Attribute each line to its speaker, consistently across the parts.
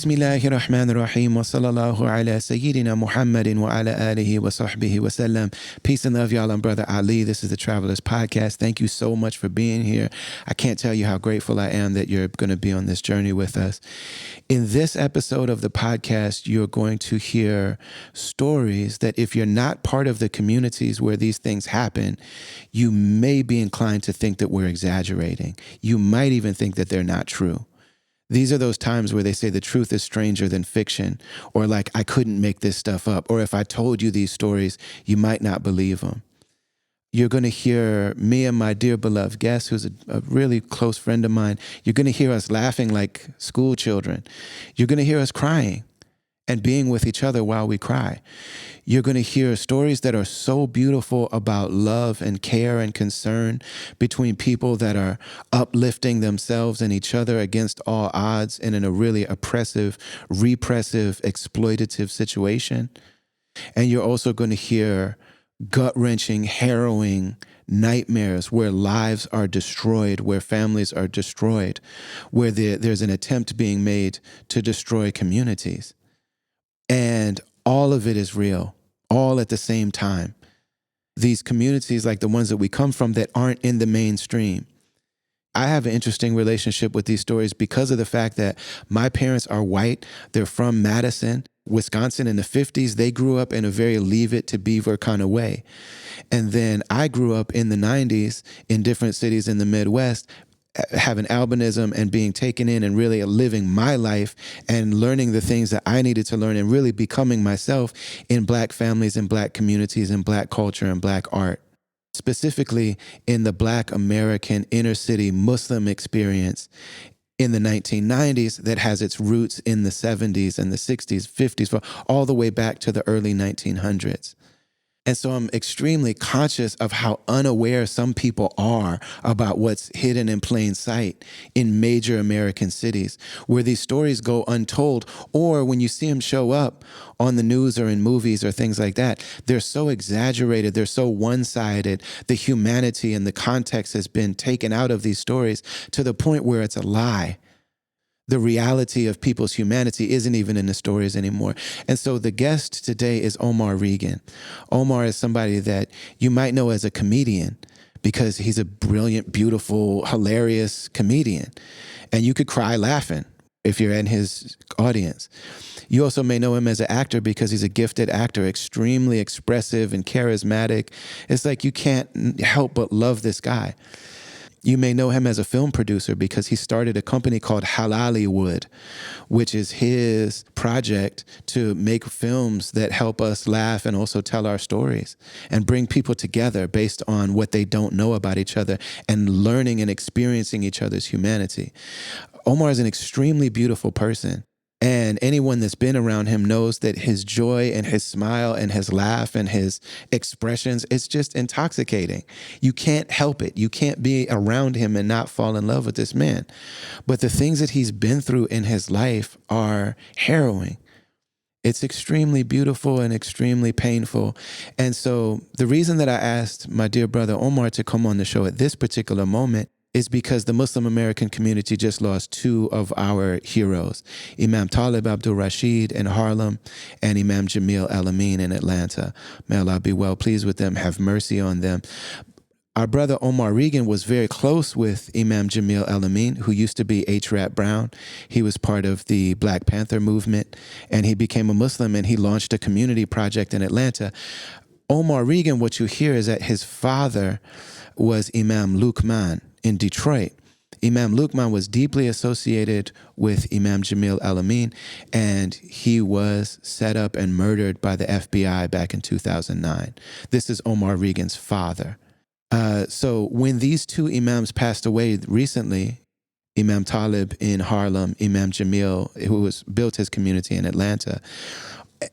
Speaker 1: Bismillahir Rahmanir Rahim wa sallallahu ala Sayyidina Muhammadin wa ala alihi wa sahbihi wa sallam. Peace and love, y'all. I'm Brother Ali. This is the Travelers Podcast. Thank you so much for being here. I can't tell you how grateful I am that you're going to be on this journey with us. In this episode of the podcast, you're going to hear stories that if you're not part of the communities where these things happen, you may be inclined to think that we're exaggerating. You might even think that they're not true. These are those times where they say the truth is stranger than fiction, or like, I couldn't make this stuff up, or if I told you these stories, you might not believe them. You're going to hear me and my dear beloved guest, who's a really close friend of mine. You're going to hear us laughing like school children. You're going to hear us crying and being with each other while we cry. You're going to hear stories that are so beautiful about love and care and concern between people that are uplifting themselves and each other against all odds and in a really oppressive, repressive, exploitative situation. And you're also going to hear gut-wrenching, harrowing nightmares where lives are destroyed, where families are destroyed, where there's an attempt being made to destroy communities. And all of it is real, all at the same time. These communities like the ones that we come from that aren't in the mainstream. I have an interesting relationship with these stories because of the fact that my parents are white. They're from Madison, Wisconsin in the 50s. They grew up in a very Leave It to Beaver kind of way. And then I grew up in the 90s in different cities in the Midwest, having albinism and being taken in and really living my life and learning the things that I needed to learn and really becoming myself in Black families and Black communities and Black culture and Black art. Specifically in the Black American inner city Muslim experience in the 1990s that has its roots in the 70s and the 60s, 50s, all the way back to the early 1900s. And so I'm extremely conscious of how unaware some people are about what's hidden in plain sight in major American cities, where these stories go untold, or when you see them show up on the news or in movies or things like that, they're so exaggerated, they're so one-sided, the humanity and the context has been taken out of these stories to the point where it's a lie. The reality of people's humanity isn't even in the stories anymore. And so the guest today is Omar Regan. Omar is somebody that you might know as a comedian because he's a brilliant, beautiful, hilarious comedian. And you could cry laughing if you're in his audience. You also may know him as an actor because he's a gifted actor, extremely expressive and charismatic. It's like you can't help but love this guy. You may know him as a film producer because he started a company called Halalywood, which is his project to make films that help us laugh and also tell our stories and bring people together based on what they don't know about each other and learning and experiencing each other's humanity. Omar is an extremely beautiful person. And anyone that's been around him knows that his joy and his smile and his laugh and his expressions, it's just intoxicating. You can't help it. You can't be around him and not fall in love with this man. But the things that he's been through in his life are harrowing. It's extremely beautiful and extremely painful. And so the reason that I asked my dear brother Omar to come on the show at this particular moment is because the Muslim American community just lost two of our heroes, Imam Talib Abdul Rashid in Harlem and Imam Jamil Al-Amin in Atlanta. May Allah be well pleased with them, have mercy on them. Our brother Omar Regan was very close with Imam Jamil Al-Amin, who used to be H. Rap Brown. He was part of the Black Panther movement, and he became a Muslim, and he launched a community project in Atlanta. Omar Regan, what you hear is that his father was Imam Luqman in Detroit. Imam Luqman was deeply associated with Imam Jamil Al-Amin, and he was set up and murdered by the FBI back in 2009. This is Omar Regan's father. So when these two imams passed away recently, Imam Talib in Harlem, Imam Jamil, who built his community in Atlanta,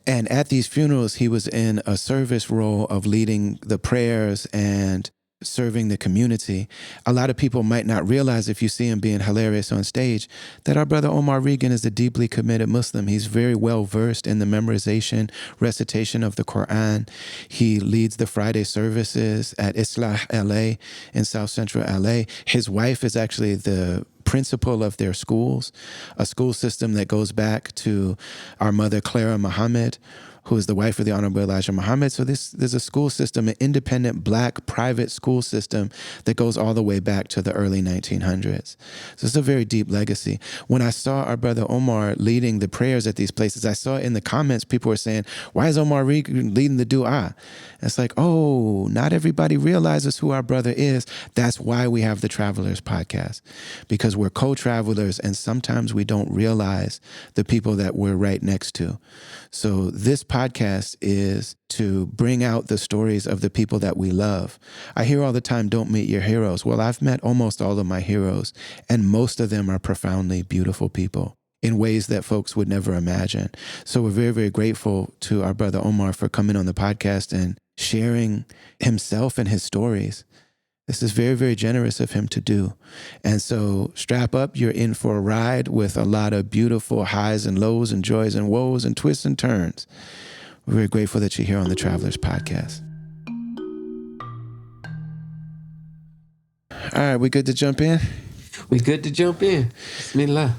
Speaker 1: and at these funerals, he was in a service role of leading the prayers and serving the community. A lot of people might not realize, if you see him being hilarious on stage, that our brother Omar Regan is a deeply committed Muslim. He's very well versed in the memorization, recitation of the Quran. He leads the Friday services at Islah LA in South Central LA. His wife is actually the principal of their schools, a school system that goes back to our mother, Clara Muhammad, who is the wife of the Honorable Elijah Muhammad. So there's a school system, an independent black private school system that goes all the way back to the early 1900s. So it's a very deep legacy. When I saw our brother Omar leading the prayers at these places, I saw in the comments people were saying, why is Omar Regan leading the dua? It's like, oh, not everybody realizes who our brother is. That's why we have the Travelers podcast, because we're co-travelers and sometimes we don't realize the people that we're right next to. So this podcast is to bring out the stories of the people that we love. I hear all the time, don't meet your heroes. Well, I've met almost all of my heroes, and most of them are profoundly beautiful people in ways that folks would never imagine. So we're very, very grateful to our brother Omar for coming on the podcast and sharing himself and his stories. This is very, very generous of him to do. And so strap up, you're in for a ride with a lot of beautiful highs and lows and joys and woes and twists and turns. We're very grateful that you're here on the Travelers Podcast. All right, we good to jump in?
Speaker 2: We good to jump in. Bismillah.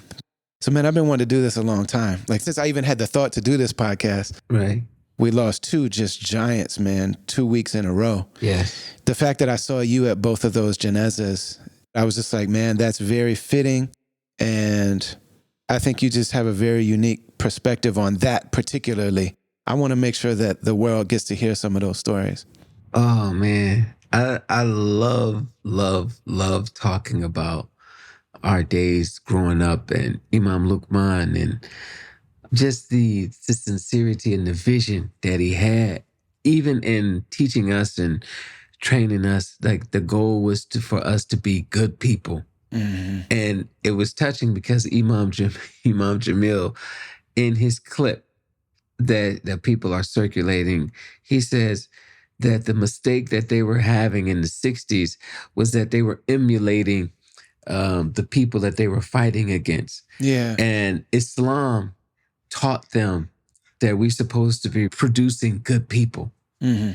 Speaker 1: So, man, I've been wanting to do this a long time. Like, since I even had the thought to do this podcast.
Speaker 2: Right.
Speaker 1: We lost two just giants, man, 2 weeks in a row.
Speaker 2: Yes.
Speaker 1: The fact that I saw you at both of those janazas, I was just like, man, that's very fitting. And I think you just have a very unique perspective on that particularly. I want to make sure that the world gets to hear some of those stories.
Speaker 2: Oh, man. I love talking about our days growing up and Imam Luqman and just the sincerity and the vision that he had, even in teaching us and training us. Like, the goal was for us to be good people. Mm-hmm. And it was touching because Imam Jamil, in his clip that people are circulating, he says that the mistake that they were having in the 60s was that they were emulating the people that they were fighting against.
Speaker 1: Yeah.
Speaker 2: And Islam taught them that we're supposed to be producing good people. Mm-hmm.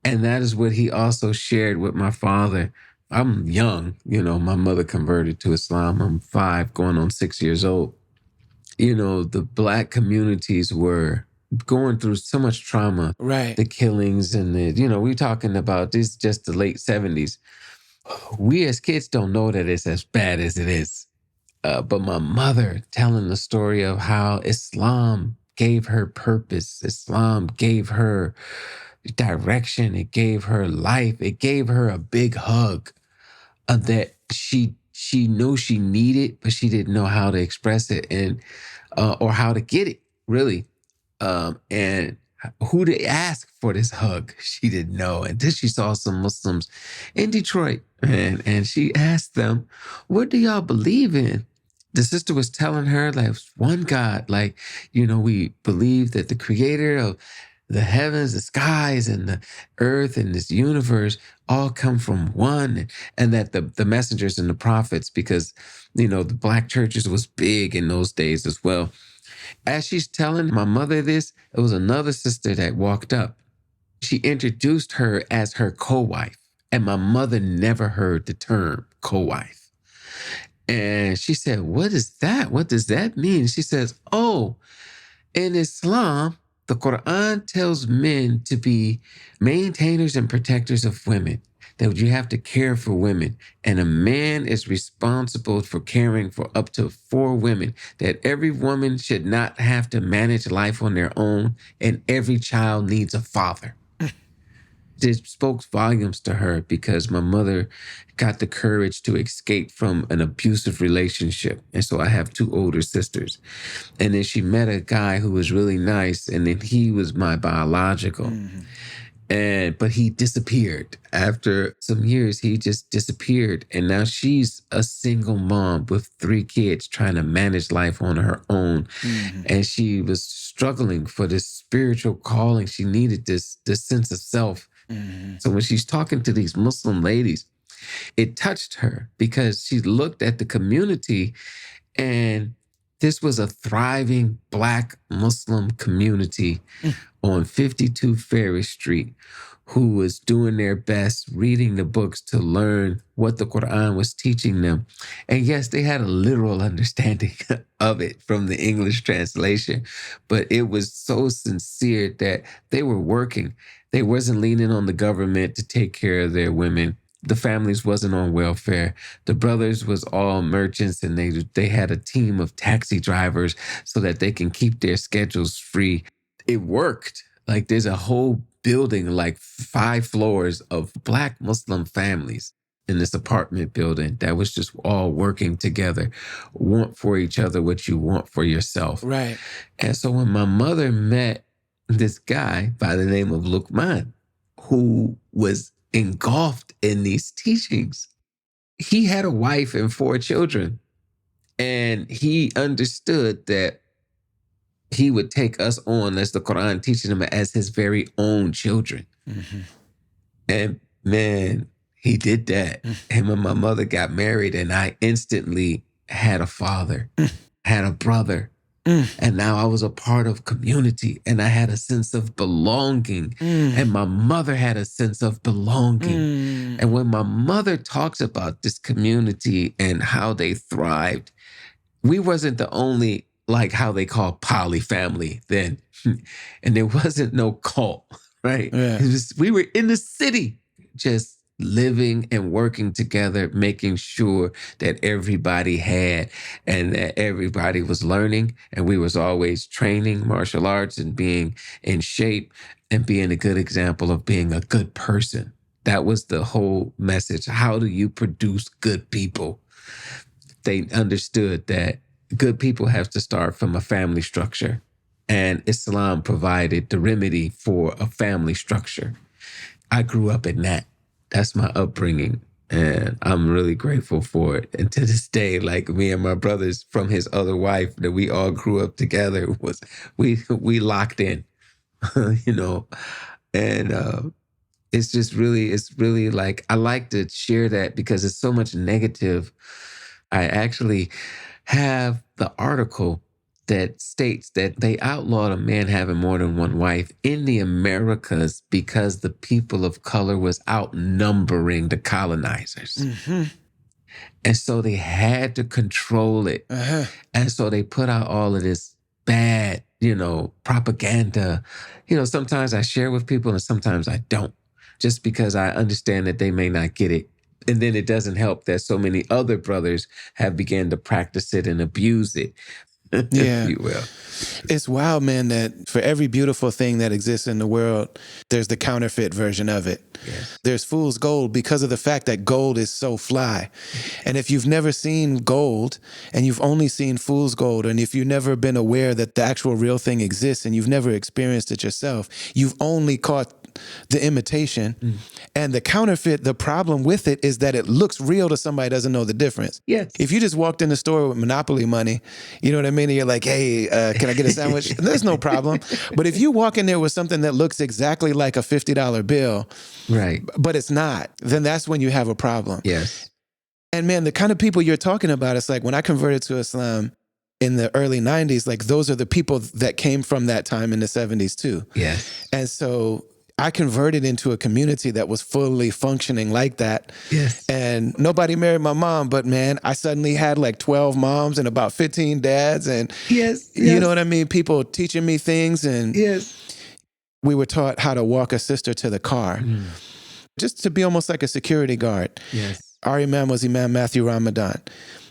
Speaker 2: And that is what he also shared with my father. I'm young, my mother converted to Islam. I'm 5, going on 6 years old. The Black communities were going through so much trauma.
Speaker 1: Right.
Speaker 2: The killings and we're talking about this just the late 70s. We as kids don't know that it's as bad as it is. But my mother telling the story of how Islam gave her purpose. Islam gave her direction. It gave her life. It gave her a big hug that she knew she needed, but she didn't know how to express it and or how to get it, really. And who to ask for this hug, she didn't know. And then she saw some Muslims in Detroit and she asked them, what do y'all believe in? The sister was telling her, like, one God, like, we believe that the creator of the heavens, the skies, and the earth, and this universe all come from one, and that the messengers and the prophets, because, the Black churches was big in those days as well. As she's telling my mother this, it was another sister that walked up. She introduced her as her co-wife, and my mother never heard the term co-wife. And she said, what is that? What does that mean? She says, oh, in Islam, the Quran tells men to be maintainers and protectors of women, that you have to care for women. And a man is responsible for caring for up to 4 women, that every woman should not have to manage life on their own, and every child needs a father. It spoke volumes to her because my mother got the courage to escape from an abusive relationship. And so I have 2 older sisters. And then she met a guy who was really nice, and then he was my biological. Mm-hmm. But he disappeared. After some years, he just disappeared. And now she's a single mom with 3 kids trying to manage life on her own. Mm-hmm. And she was struggling for this spiritual calling. She needed this sense of self. Mm-hmm. So when she's talking to these Muslim ladies, it touched her because she looked at the community and This was a thriving Black Muslim community on 52 Ferry Street who was doing their best reading the books to learn what the Quran was teaching them. And yes, they had a literal understanding of it from the English translation, but it was so sincere that they were working. They wasn't leaning on the government to take care of their women. The families wasn't on welfare. The brothers was all merchants, and they had a team of taxi drivers so that they can keep their schedules free. It worked. Like there's a whole building, like 5 floors of Black Muslim families in this apartment building that was just all working together. Want for each other what you want for yourself.
Speaker 1: Right.
Speaker 2: And so when my mother met this guy by the name of Luqman, who was engulfed in these teachings, he had a wife and 4 children. And he understood that he would take us on, as the Quran teaching him, as his very own children. Mm-hmm. And man, he did that. Him and my mother got married, and I instantly had a father, had a brother. And now I was a part of community, and I had a sense of belonging. And my mother had a sense of belonging. And when my mother talks about this community and how they thrived, we wasn't the only, like how they call poly family then. And there wasn't no cult, right? Yeah. We were in the city, just living and working together, making sure that everybody had and that everybody was learning. And we was always training martial arts and being in shape and being a good example of being a good person. That was the whole message. How do you produce good people? They understood that good people have to start from a family structure, and Islam provided the remedy for a family structure. I grew up in that. That's my upbringing, and I'm really grateful for it. And to this day, like me and my brothers from his other wife that we all grew up together, was we locked in, you know, and it's really like, I like to share that because it's so much negative. I actually have the article that states that they outlawed a man having more than one wife in the Americas because the people of color was outnumbering the colonizers. Mm-hmm. And so they had to control it. Uh-huh. And so they put out all of this bad, propaganda. Sometimes I share with people and sometimes I don't, just because I understand that they may not get it. And then it doesn't help that so many other brothers have begun to practice it and abuse it.
Speaker 1: Yeah.
Speaker 2: If you will.
Speaker 1: It's wild, man, that for every beautiful thing that exists in the world, there's the counterfeit version of it. Yes. There's fool's gold because of the fact that gold is so fly. And if you've never seen gold and you've only seen fool's gold, and if you've never been aware that the actual real thing exists and you've never experienced it yourself, you've only caught the imitation. And the counterfeit, the problem with it is that it looks real to somebody who doesn't know the difference.
Speaker 2: Yes.
Speaker 1: If you just walked in the store with Monopoly money, you know what I mean? And you're like, hey, can I get a sandwich? There's no problem. But if you walk in there with something that looks exactly like a $50 bill,
Speaker 2: right,
Speaker 1: but it's not, then that's when you have a problem.
Speaker 2: Yes.
Speaker 1: And man, the kind of people you're talking about, it's like when I converted to Islam in the early 90s, like those are the people that came from that time in the 70s too.
Speaker 2: Yes.
Speaker 1: And so I converted into a community that was fully functioning like that.
Speaker 2: Yes.
Speaker 1: And nobody married my mom, but man, I suddenly had like 12 moms and about 15 dads. And
Speaker 2: yes.
Speaker 1: You know what I mean? People teaching me things. And
Speaker 2: yes.
Speaker 1: We were taught how to walk a sister to the car, just to be almost like a security guard.
Speaker 2: Yes.
Speaker 1: Our imam was Imam Matthew Ramadan.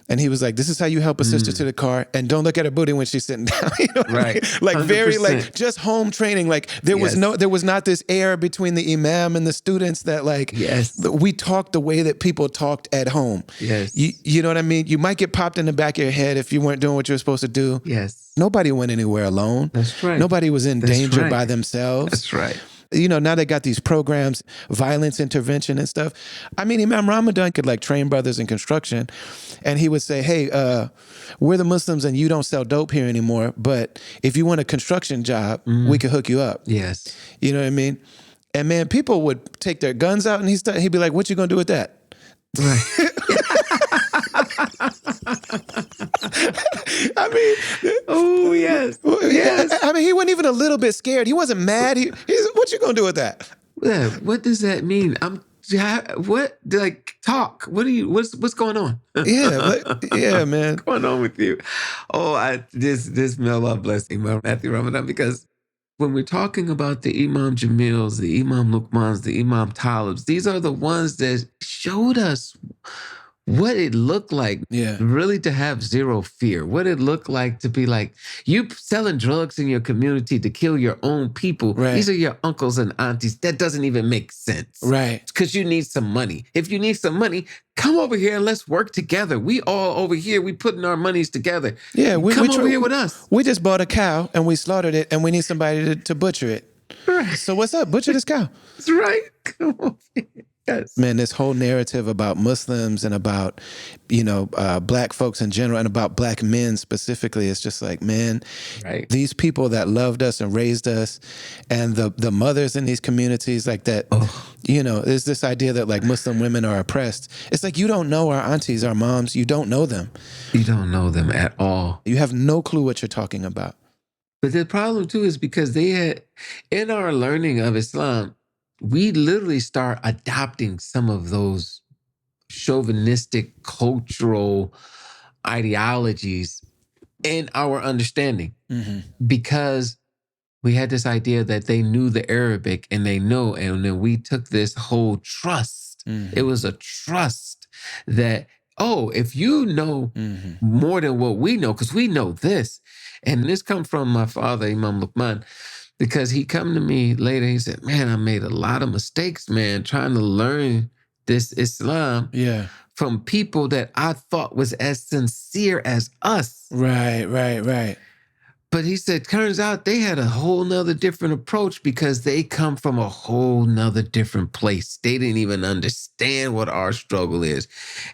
Speaker 1: And he was like, this is how you help a sister to the car, and don't look at her booty when she's sitting down. You know
Speaker 2: right.
Speaker 1: I mean? Like
Speaker 2: 100%.
Speaker 1: Very like just home training. Like there was not this air between the imam and the students that like we talked the way that people talked at home.
Speaker 2: Yes.
Speaker 1: You know what I mean? You might get popped in the back of your head if you weren't doing what you were supposed to do.
Speaker 2: Yes.
Speaker 1: Nobody went anywhere alone.
Speaker 2: That's right.
Speaker 1: Nobody was in danger by themselves.
Speaker 2: That's right.
Speaker 1: Now they got these programs, violence intervention and stuff. I mean, Imam Ramadan could like train brothers in construction, and he would say, hey, we're the Muslims and you don't sell dope here anymore, but if you want a construction job, we could hook you up.
Speaker 2: Yes.
Speaker 1: You know what I mean? And man, people would take their guns out and he'd be like, what you gonna do with that?
Speaker 2: Right.
Speaker 1: I mean,
Speaker 2: Oh, yes. Yes.
Speaker 1: I mean, he wasn't even a little bit scared. He wasn't mad. He's, what you gonna do with that?
Speaker 2: Yeah, what does that mean? What, like, talk. What's going on?
Speaker 1: Yeah, yeah, man.
Speaker 2: What's going on with you? Oh, this may Allah bless Imam Matthew Ramadan, because when we're talking about the Imam Jamils, the Imam Luqmans, the Imam Talibs, these are the ones that showed us what it looked like,
Speaker 1: Yeah.
Speaker 2: really, to have zero fear, what it looked like to be like, you selling drugs in your community to kill your own people.
Speaker 1: Right.
Speaker 2: These are your uncles and aunties. That doesn't even make sense.
Speaker 1: Right.
Speaker 2: Because you need some money. If you need some money, come over here and let's work together. We all over here, we putting our monies together.
Speaker 1: Yeah,
Speaker 2: come over here with us.
Speaker 1: We just bought a cow and we slaughtered it and we need somebody to butcher it.
Speaker 2: Right.
Speaker 1: So what's up? Butcher this cow.
Speaker 2: That's right. Come over here. Yes.
Speaker 1: Man, this whole narrative about Muslims and about, black folks in general and about black men specifically, it's just like, man,
Speaker 2: right.
Speaker 1: These people that loved us and raised us and the mothers in these communities like that, there's this idea that like Muslim women are oppressed. It's like, you don't know our aunties, our moms. You don't know them.
Speaker 2: You don't know them at all.
Speaker 1: You have no clue what you're talking about.
Speaker 2: But the problem too is because they had, in our learning of Islam, we literally start adopting some of those chauvinistic cultural ideologies in our understanding, because we had this idea that they knew the Arabic and they know, and then we took this whole trust. It was a trust that, if you know more than what we know, because we know this, and this come from my father, Imam Luqman, because he come to me later, he said, man, I made a lot of mistakes, man, trying to learn this Islam from people that I thought was as sincere as us.
Speaker 1: Right.
Speaker 2: But he said, turns out they had a whole nother different approach because they come from a whole nother different place. They didn't even understand what our struggle is.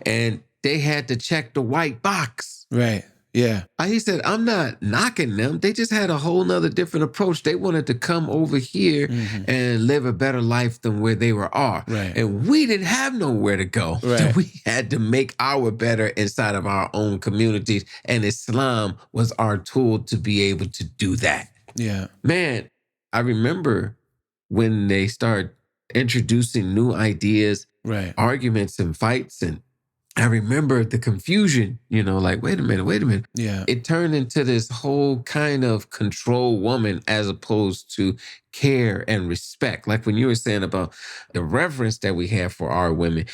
Speaker 2: And they had to check the white box.
Speaker 1: Right. Yeah.
Speaker 2: He said, I'm not knocking them. They just had a whole nother different approach. They wanted to come over here and live a better life than where they are.
Speaker 1: Right.
Speaker 2: And we didn't have nowhere to go.
Speaker 1: Right.
Speaker 2: So we had to make our better inside of our own communities. And Islam was our tool to be able to do that.
Speaker 1: Yeah.
Speaker 2: Man, I remember when they start introducing new ideas, arguments and fights, and I remember the confusion, like, wait a minute.
Speaker 1: Yeah.
Speaker 2: It turned into this whole kind of control woman as opposed to care and respect. Like when you were saying about the reverence that we have for our women,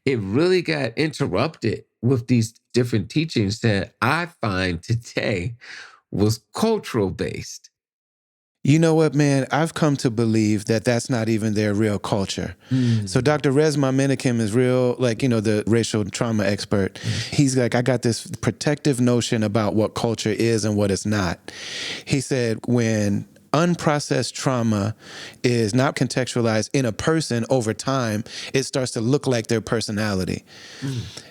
Speaker 2: it really got interrupted with these different teachings that I find today was cultural based.
Speaker 1: You know what, man? I've come to believe that that's not even their real culture. So Dr. Resma Menakem is real, the racial trauma expert. He's like, I got this protective notion about what culture is and what it's not. He said, when unprocessed trauma is not contextualized in a person over time, it starts to look like their personality.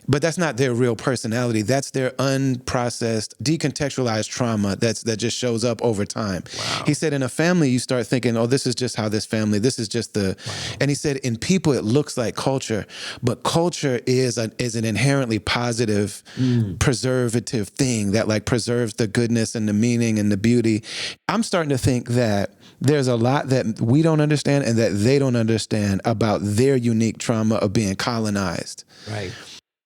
Speaker 1: But that's not their real personality. That's their unprocessed, decontextualized trauma that just shows up over time. Wow. He said in a family, you start thinking, this is just how this family, this is just the... Wow. And he said in people, it looks like culture, but culture is an inherently positive, preservative thing that like preserves the goodness and the meaning and the beauty. I'm starting to think that there's a lot that we don't understand and that they don't understand about their unique trauma of being colonized.
Speaker 2: Right.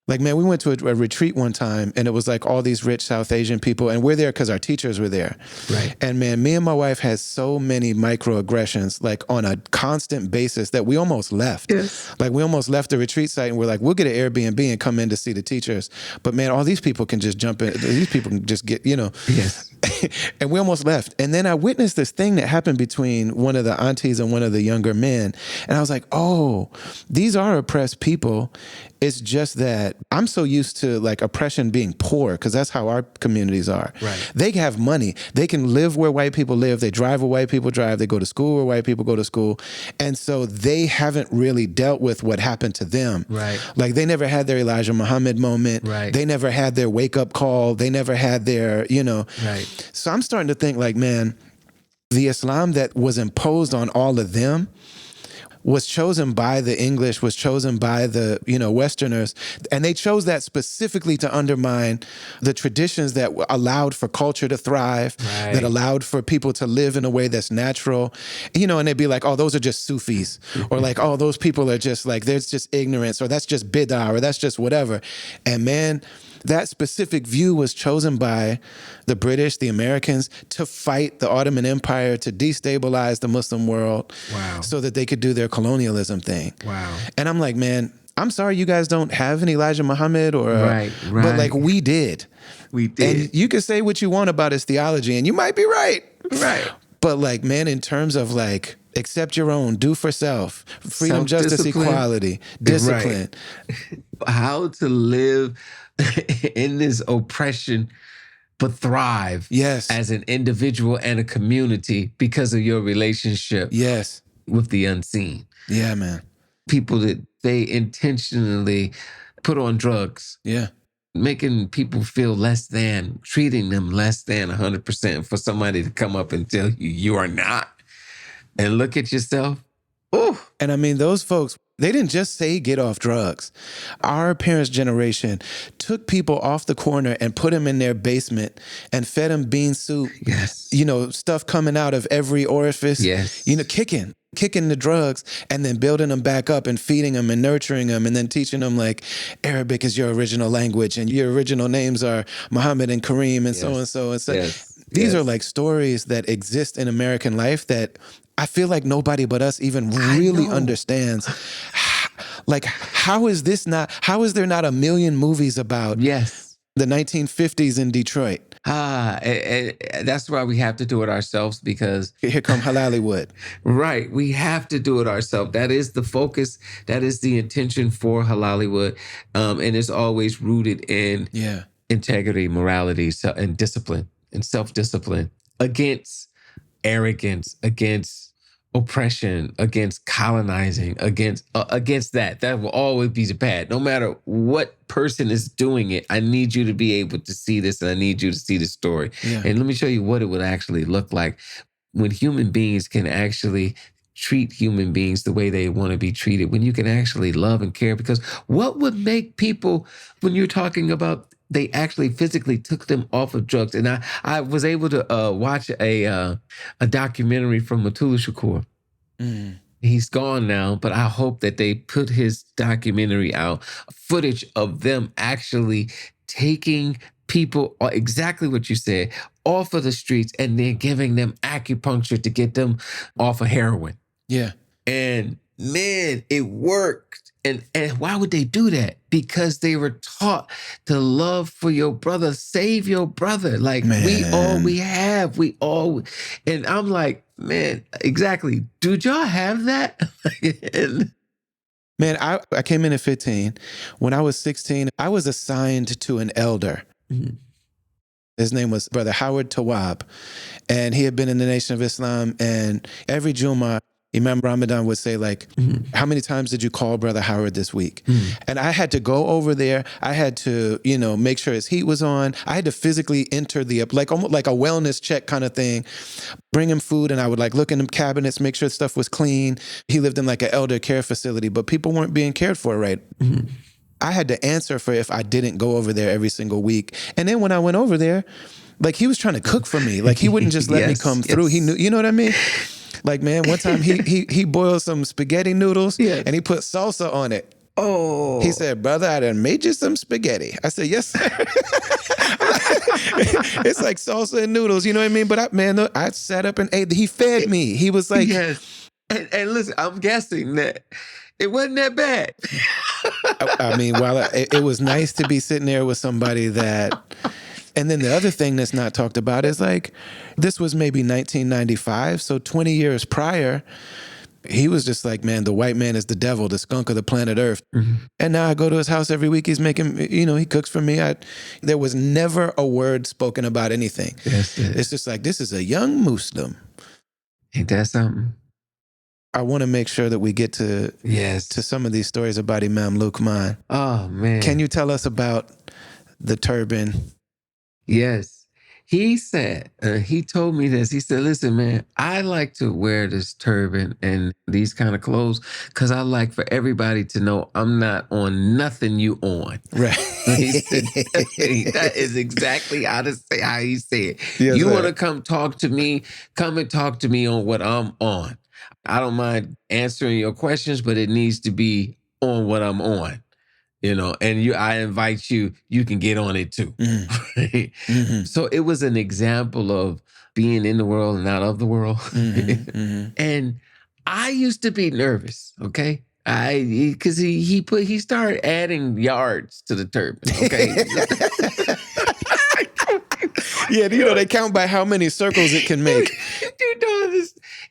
Speaker 1: Like, man, we went to a retreat one time and it was like all these rich South Asian people, and we're there because our teachers were there.
Speaker 2: Right.
Speaker 1: And man, me and my wife had so many microaggressions, like on a constant basis, that we almost left. Yes. Like we almost left the retreat site and we're like, we'll get an Airbnb and come in to see the teachers. But man, all these people can just jump in. These people can just get,
Speaker 2: Yes.
Speaker 1: And we almost left. And then I witnessed this thing that happened between one of the aunties and one of the younger men. And I was like, these are oppressed people. It's just that I'm so used to like oppression being poor, because that's how our communities are.
Speaker 2: Right.
Speaker 1: They have money. They can live where white people live. They drive where white people drive. They go to school where white people go to school. And so they haven't really dealt with what happened to them.
Speaker 2: Right.
Speaker 1: Like they never had their Elijah Muhammad moment.
Speaker 2: Right.
Speaker 1: They never had their wake up call. They never had their,
Speaker 2: Right.
Speaker 1: So I'm starting to think like, man, the Islam that was imposed on all of them was chosen by the English, was chosen by the, Westerners. And they chose that specifically to undermine the traditions that allowed for culture to thrive, that allowed for people to live in a way that's natural. And they'd be like, oh, those are just Sufis. Or like, oh, those people are just like, there's just ignorance, or that's just bid'ah, or that's just whatever. And man, that specific view was chosen by the British, the Americans, to fight the Ottoman Empire, to destabilize the Muslim world, so that they could do their colonialism thing.
Speaker 2: Wow.
Speaker 1: And I'm like, man, I'm sorry you guys don't have an Elijah Muhammad, or but like we did.
Speaker 2: We did.
Speaker 1: And you can say what you want about his theology, and you might be right.
Speaker 2: Right.
Speaker 1: But like, man, in terms of like, accept your own, do for self, freedom, justice, equality, discipline.
Speaker 2: Right. How to live in this oppression, but thrive as an individual and a community because of your relationship with the unseen.
Speaker 1: Yeah, man.
Speaker 2: People that they intentionally put on drugs.
Speaker 1: Yeah.
Speaker 2: Making people feel less than, treating them less than 100% for somebody to come up and tell you you are not. And look at yourself. Ooh.
Speaker 1: And I mean, those folks, they didn't just say get off drugs. Our parents' generation took people off the corner and put them in their basement and fed them bean soup.
Speaker 2: Yes.
Speaker 1: Stuff coming out of every orifice.
Speaker 2: Yes.
Speaker 1: Kicking the drugs, and then building them back up and feeding them and nurturing them, and then teaching them like Arabic is your original language and your original names are Muhammad and Kareem and so and so. And so these are like stories that exist in American life that I feel like nobody but us even really understands. Like, how is there not a million movies about the 1950s in Detroit?
Speaker 2: And that's why we have to do it ourselves, because
Speaker 1: here come Hollywood.
Speaker 2: Right. We have to do it ourselves. That is the focus. That is the intention for Hollywood. And it's always rooted in integrity, morality, and discipline and self-discipline against arrogance, against oppression, against colonizing, against that. That will always be bad. No matter what person is doing it, I need you to be able to see this, and I need you to see the story.
Speaker 1: Yeah.
Speaker 2: And let me show you what it would actually look like when human beings can actually treat human beings the way they want to be treated, when you can actually love and care. Because what would make people, when you're talking about they actually physically took them off of drugs. And I was able to watch a documentary from Matula Shakur.
Speaker 1: Mm.
Speaker 2: He's gone now, but I hope that they put his documentary out, footage of them actually taking people, exactly what you said, off of the streets and then giving them acupuncture to get them off of heroin.
Speaker 1: Yeah.
Speaker 2: And man, it worked. And why would they do that? Because they were taught to love for your brother, save your brother. Like, we have. And I'm like, man, exactly. Do y'all have that?
Speaker 1: Man, I came in at 15. When I was 16, I was assigned to an elder.
Speaker 2: Mm-hmm.
Speaker 1: His name was Brother Howard Tawab. And he had been in the Nation of Islam. And every Jummah, Imam Ramadan would say, like, how many times did you call Brother Howard this week? And I had to go over there. I had to, make sure his heat was on. I had to physically enter almost like a wellness check kind of thing, bring him food. And I would like look in the cabinets, make sure stuff was clean. He lived in like an elder care facility, but people weren't being cared for right. I had to answer for if I didn't go over there every single week. And then when I went over there, like, he was trying to cook for me. Like, he wouldn't just let me come through. He knew, you know what I mean? Like, man, one time he boiled some spaghetti noodles and he put salsa on it.
Speaker 2: Oh.
Speaker 1: He said, brother, I done made you some spaghetti. I said, yes, sir. It's like salsa and noodles, you know what I mean? But I sat up and ate. He fed me. He was like...
Speaker 2: Yes. And listen, I'm guessing that it wasn't that bad.
Speaker 1: I mean, while it was nice to be sitting there with somebody that... And then the other thing that's not talked about is, like, this was maybe 1995. So 20 years prior, he was just like, man, the white man is the devil, the skunk of the planet Earth. And now I go to his house every week. He's making, he cooks for me. There was never a word spoken about anything. It's just like, this is a young Muslim.
Speaker 2: Ain't that something?
Speaker 1: I want to make sure that we get to some of these stories about Imam Luqman.
Speaker 2: Oh, man.
Speaker 1: Can you tell us about the turban?
Speaker 2: Yes. He said, he told me this. He said, listen, man, I like to wear this turban and these kind of clothes because I like for everybody to know I'm not on nothing you on.
Speaker 1: Right.
Speaker 2: He said, that is exactly how he said.
Speaker 1: Yes,
Speaker 2: You want
Speaker 1: sir.
Speaker 2: to come talk to me, come and talk to me on what I'm on. I don't mind answering your questions, but it needs to be on what I'm on. And I invite you, you can get on it too.
Speaker 1: Mm-hmm.
Speaker 2: Right?
Speaker 1: Mm-hmm.
Speaker 2: So it was an example of being in the world and out of the world.
Speaker 1: Mm-hmm. Mm-hmm.
Speaker 2: And I used to be nervous, okay? Because he started adding yards to the turban, okay?
Speaker 1: Yeah, they count by how many circles it can make.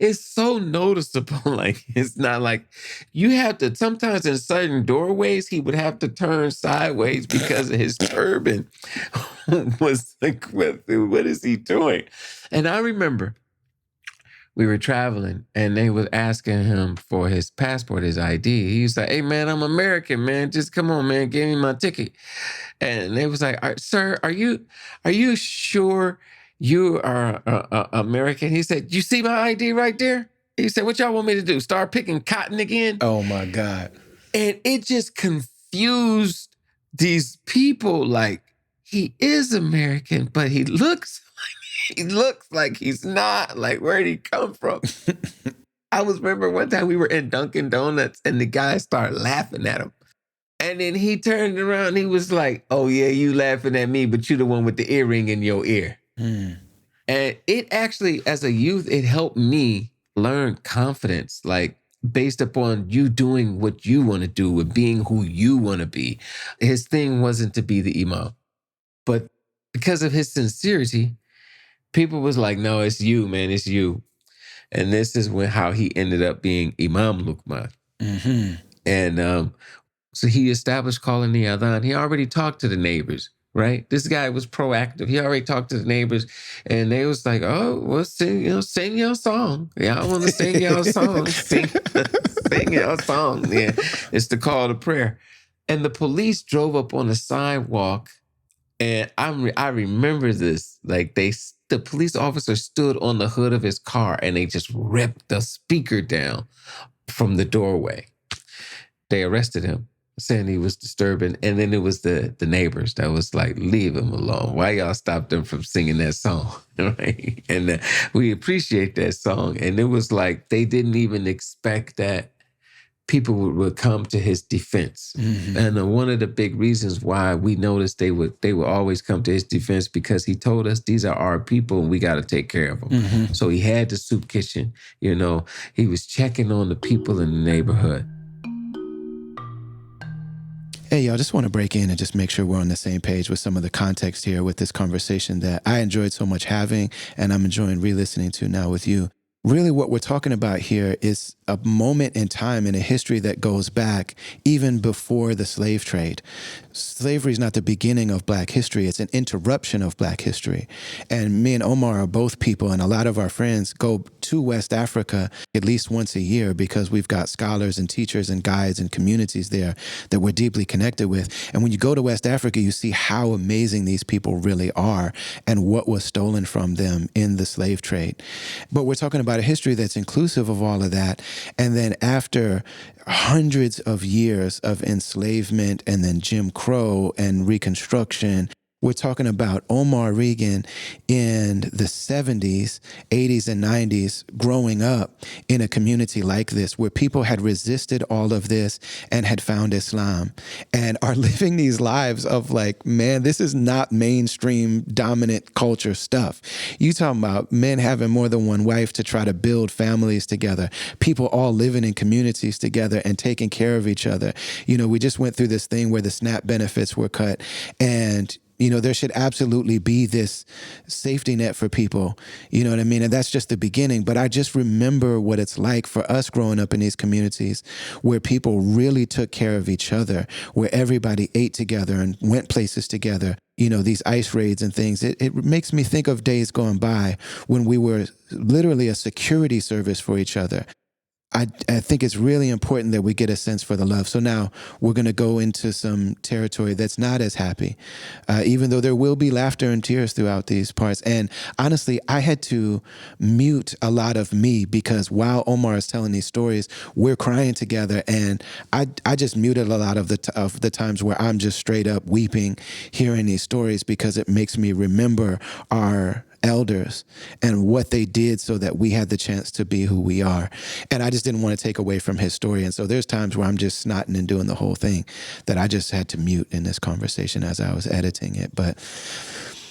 Speaker 2: It's so noticeable. Like, it's not like you have to, sometimes in certain doorways, he would have to turn sideways because of his turban was like, what is he doing? And I remember we were traveling and they was asking him for his passport, his ID. He was like, hey man, I'm American, man. Just come on, man. Give me my ticket. And they was like, sir, are you sure you are American? He said, you see my ID right there? He said, what y'all want me to do? Start picking cotton again?
Speaker 1: Oh my God.
Speaker 2: And it just confused these people. Like, he is American, but he looks like he's not. Like, where'd he come from? I remember one time we were in Dunkin' Donuts and the guy started laughing at him. And then he turned around and he was like, oh yeah, you laughing at me, but you the one with the earring in your ear.
Speaker 1: Mm.
Speaker 2: And it actually, as a youth, it helped me learn confidence, like based upon you doing what you want to do, with being who you want to be. His thing wasn't to be the imam, but because of his sincerity, people was like, no, it's you, man, it's you. And this is how he ended up being Imam Lukman.
Speaker 1: Mm-hmm.
Speaker 2: And so he established calling the adhan. He already talked to the neighbors, right? This guy was proactive. He already talked to the neighbors, and they was like, "Oh, well, sing your song. Yeah, I want to sing your song. Sing your song. Yeah, it's the call to prayer." And the police drove up on the sidewalk, and I remember this. Like the police officer stood on the hood of his car, and they just ripped the speaker down from the doorway. They arrested him, saying he was disturbing. And then it was the neighbors that was like, leave him alone. Why y'all stop them from singing that song? Right? And we appreciate that song. And it was like, they didn't even expect that people would come to his defense.
Speaker 1: Mm-hmm.
Speaker 2: And one of the big reasons why we noticed they would always come to his defense, because he told us these are our people and we got to take care of them.
Speaker 1: Mm-hmm.
Speaker 2: So he had the soup kitchen, he was checking on the people in the neighborhood.
Speaker 1: Hey, y'all, just want to break in and just make sure we're on the same page with some of the context here with this conversation that I enjoyed so much having, and I'm enjoying re-listening to now with you. Really, what we're talking about here is a moment in time in a history that goes back even before the slave trade. Slavery is not the beginning of Black history. It's an interruption of Black history. And me and Omar are both people, and a lot of our friends go to West Africa at least once a year because we've got scholars and teachers and guides and communities there that we're deeply connected with. And when you go to West Africa, you see how amazing these people really are and what was stolen from them in the slave trade. But we're talking about a history that's inclusive of all of that. And then after hundreds of years of enslavement and then Jim Crow and Reconstruction, we're talking about Omar Regan in the 70s, 80s, and 90s, growing up in a community like this where people had resisted all of this and had found Islam and are living these lives of like, man, this is not mainstream dominant culture stuff. You talking about men having more than one wife to try to build families together, people all living in communities together and taking care of each other. We just went through this thing where the SNAP benefits were cut, and there should absolutely be this safety net for people. You know what I mean? And that's just the beginning. But I just remember what it's like for us growing up in these communities where people really took care of each other, where everybody ate together and went places together. These ice raids and things. It makes me think of days going by when we were literally a security service for each other. I think it's really important that we get a sense for the love. So now we're going to go into some territory that's not as happy, even though there will be laughter and tears throughout these parts. And honestly, I had to mute a lot of me because while Omar is telling these stories, we're crying together, and I just muted a lot of the times where I'm just straight up weeping, hearing these stories, because it makes me remember our elders and what they did so that we had the chance to be who we are. And I just didn't want to take away from his story. And so there's times where I'm just snotting and doing the whole thing that I just had to mute in this conversation as I was editing it. But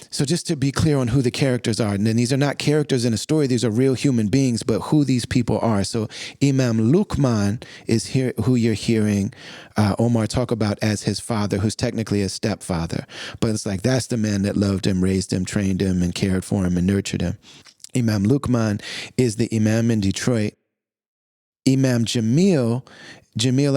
Speaker 1: so just to be clear on who the characters are, and then these are not characters in a story, these are real human beings, but who these people are. So Imam Luqman is here, who you're hearing Omar talk about as his father, who's technically his stepfather. But it's like, that's the man that loved him, raised him, trained him, and cared for him and nurtured him. Imam Luqman is the Imam in Detroit. Imam Jamil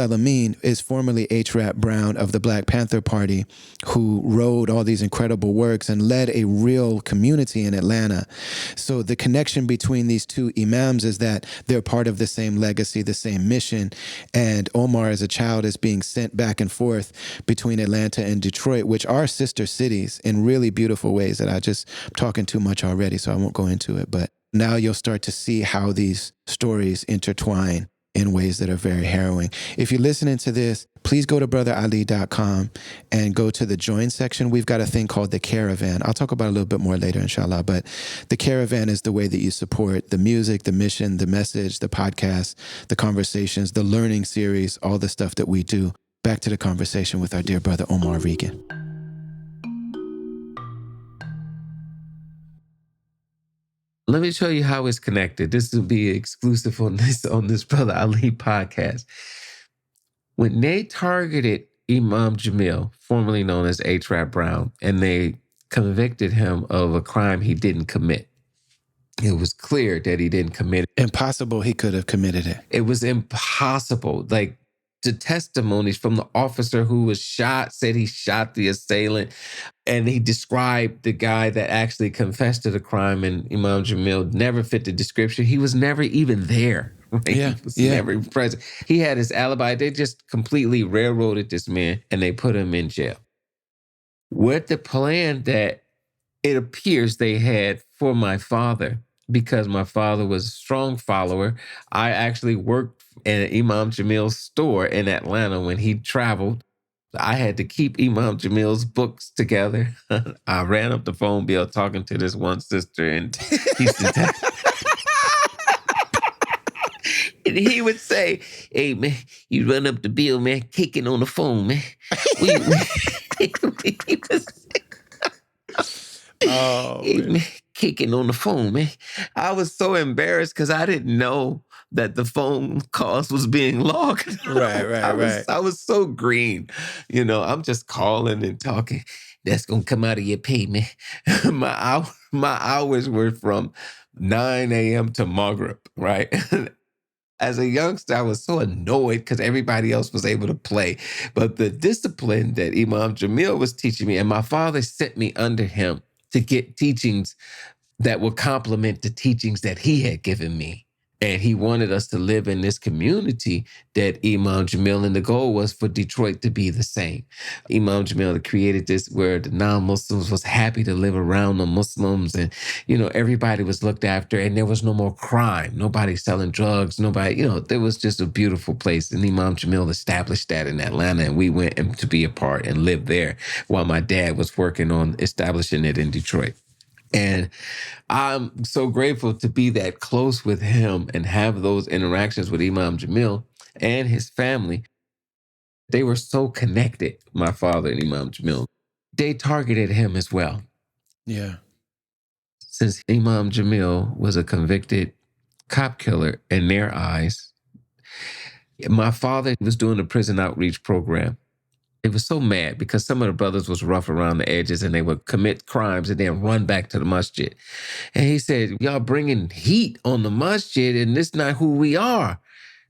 Speaker 1: Al-Amin is formerly H. Rap Brown of the Black Panther Party, who wrote all these incredible works and led a real community in Atlanta. So the connection between these two imams is that they're part of the same legacy, the same mission. And Omar, as a child, is being sent back and forth between Atlanta and Detroit, which are sister cities in really beautiful ways that I'm talking too much already, so I won't go into it. But now you'll start to see how these stories intertwine in ways that are very harrowing. If you're listening to this, please go to brotherali.com and go to the join section. We've got a thing called the Caravan. I'll talk about it a little bit more later, inshallah. But the Caravan is the way that you support the music, the mission, the message, the podcast, the conversations, the learning series, all the stuff that we do. Back to the conversation with our dear brother, Omar Regan.
Speaker 2: Let me show you how it's connected. This will be exclusive on this Brother Ali podcast. When they targeted Imam Jamil, formerly known as H. Rap Brown, and they convicted him of a crime he didn't commit, it was clear that he didn't commit it.
Speaker 1: Impossible he could have committed it.
Speaker 2: It was impossible. Like, the testimonies from the officer who was shot said he shot the assailant, and he described the guy that actually confessed to the crime, and Imam Jamil never fit the description. He was never even there. Right?
Speaker 1: Yeah,
Speaker 2: He was never present. He had his alibi. They just completely railroaded this man, and they put him in jail. With the plan that it appears they had for my father, because my father was a strong follower. I actually worked in Imam Jamil's store in Atlanta when he traveled. I had to keep Imam Jamil's books together. I ran up the phone bill talking to this one sister in Houston, Texas. And he would say, "Hey, man, you run up the bill, man, kicking on the phone, man." He was man, kicking on the phone, man. I was so embarrassed because I didn't know that the phone calls was being logged.
Speaker 1: Right.
Speaker 2: I was so green. I'm just calling and talking. That's going to come out of your pay, man. My hours were from 9 a.m. to Maghrib, right? As a youngster, I was so annoyed because everybody else was able to play. But the discipline that Imam Jamil was teaching me, and my father sent me under him to get teachings that would complement the teachings that he had given me. And he wanted us to live in this community that Imam Jamil, and the goal was for Detroit to be the same. Imam Jamil created this where the non-Muslims was happy to live around the Muslims, and, everybody was looked after, and there was no more crime. Nobody selling drugs, nobody, there was just a beautiful place. And Imam Jamil established that in Atlanta, and we went to be a part and live there while my dad was working on establishing it in Detroit. And I'm so grateful to be that close with him and have those interactions with Imam Jamil and his family. They were so connected, my father and Imam Jamil. They targeted him as well.
Speaker 1: Yeah.
Speaker 2: Since Imam Jamil was a convicted cop killer in their eyes, my father was doing a prison outreach program. They were so mad because some of the brothers was rough around the edges and they would commit crimes and then run back to the masjid. And he said, "Y'all bringing heat on the masjid, and this not who we are.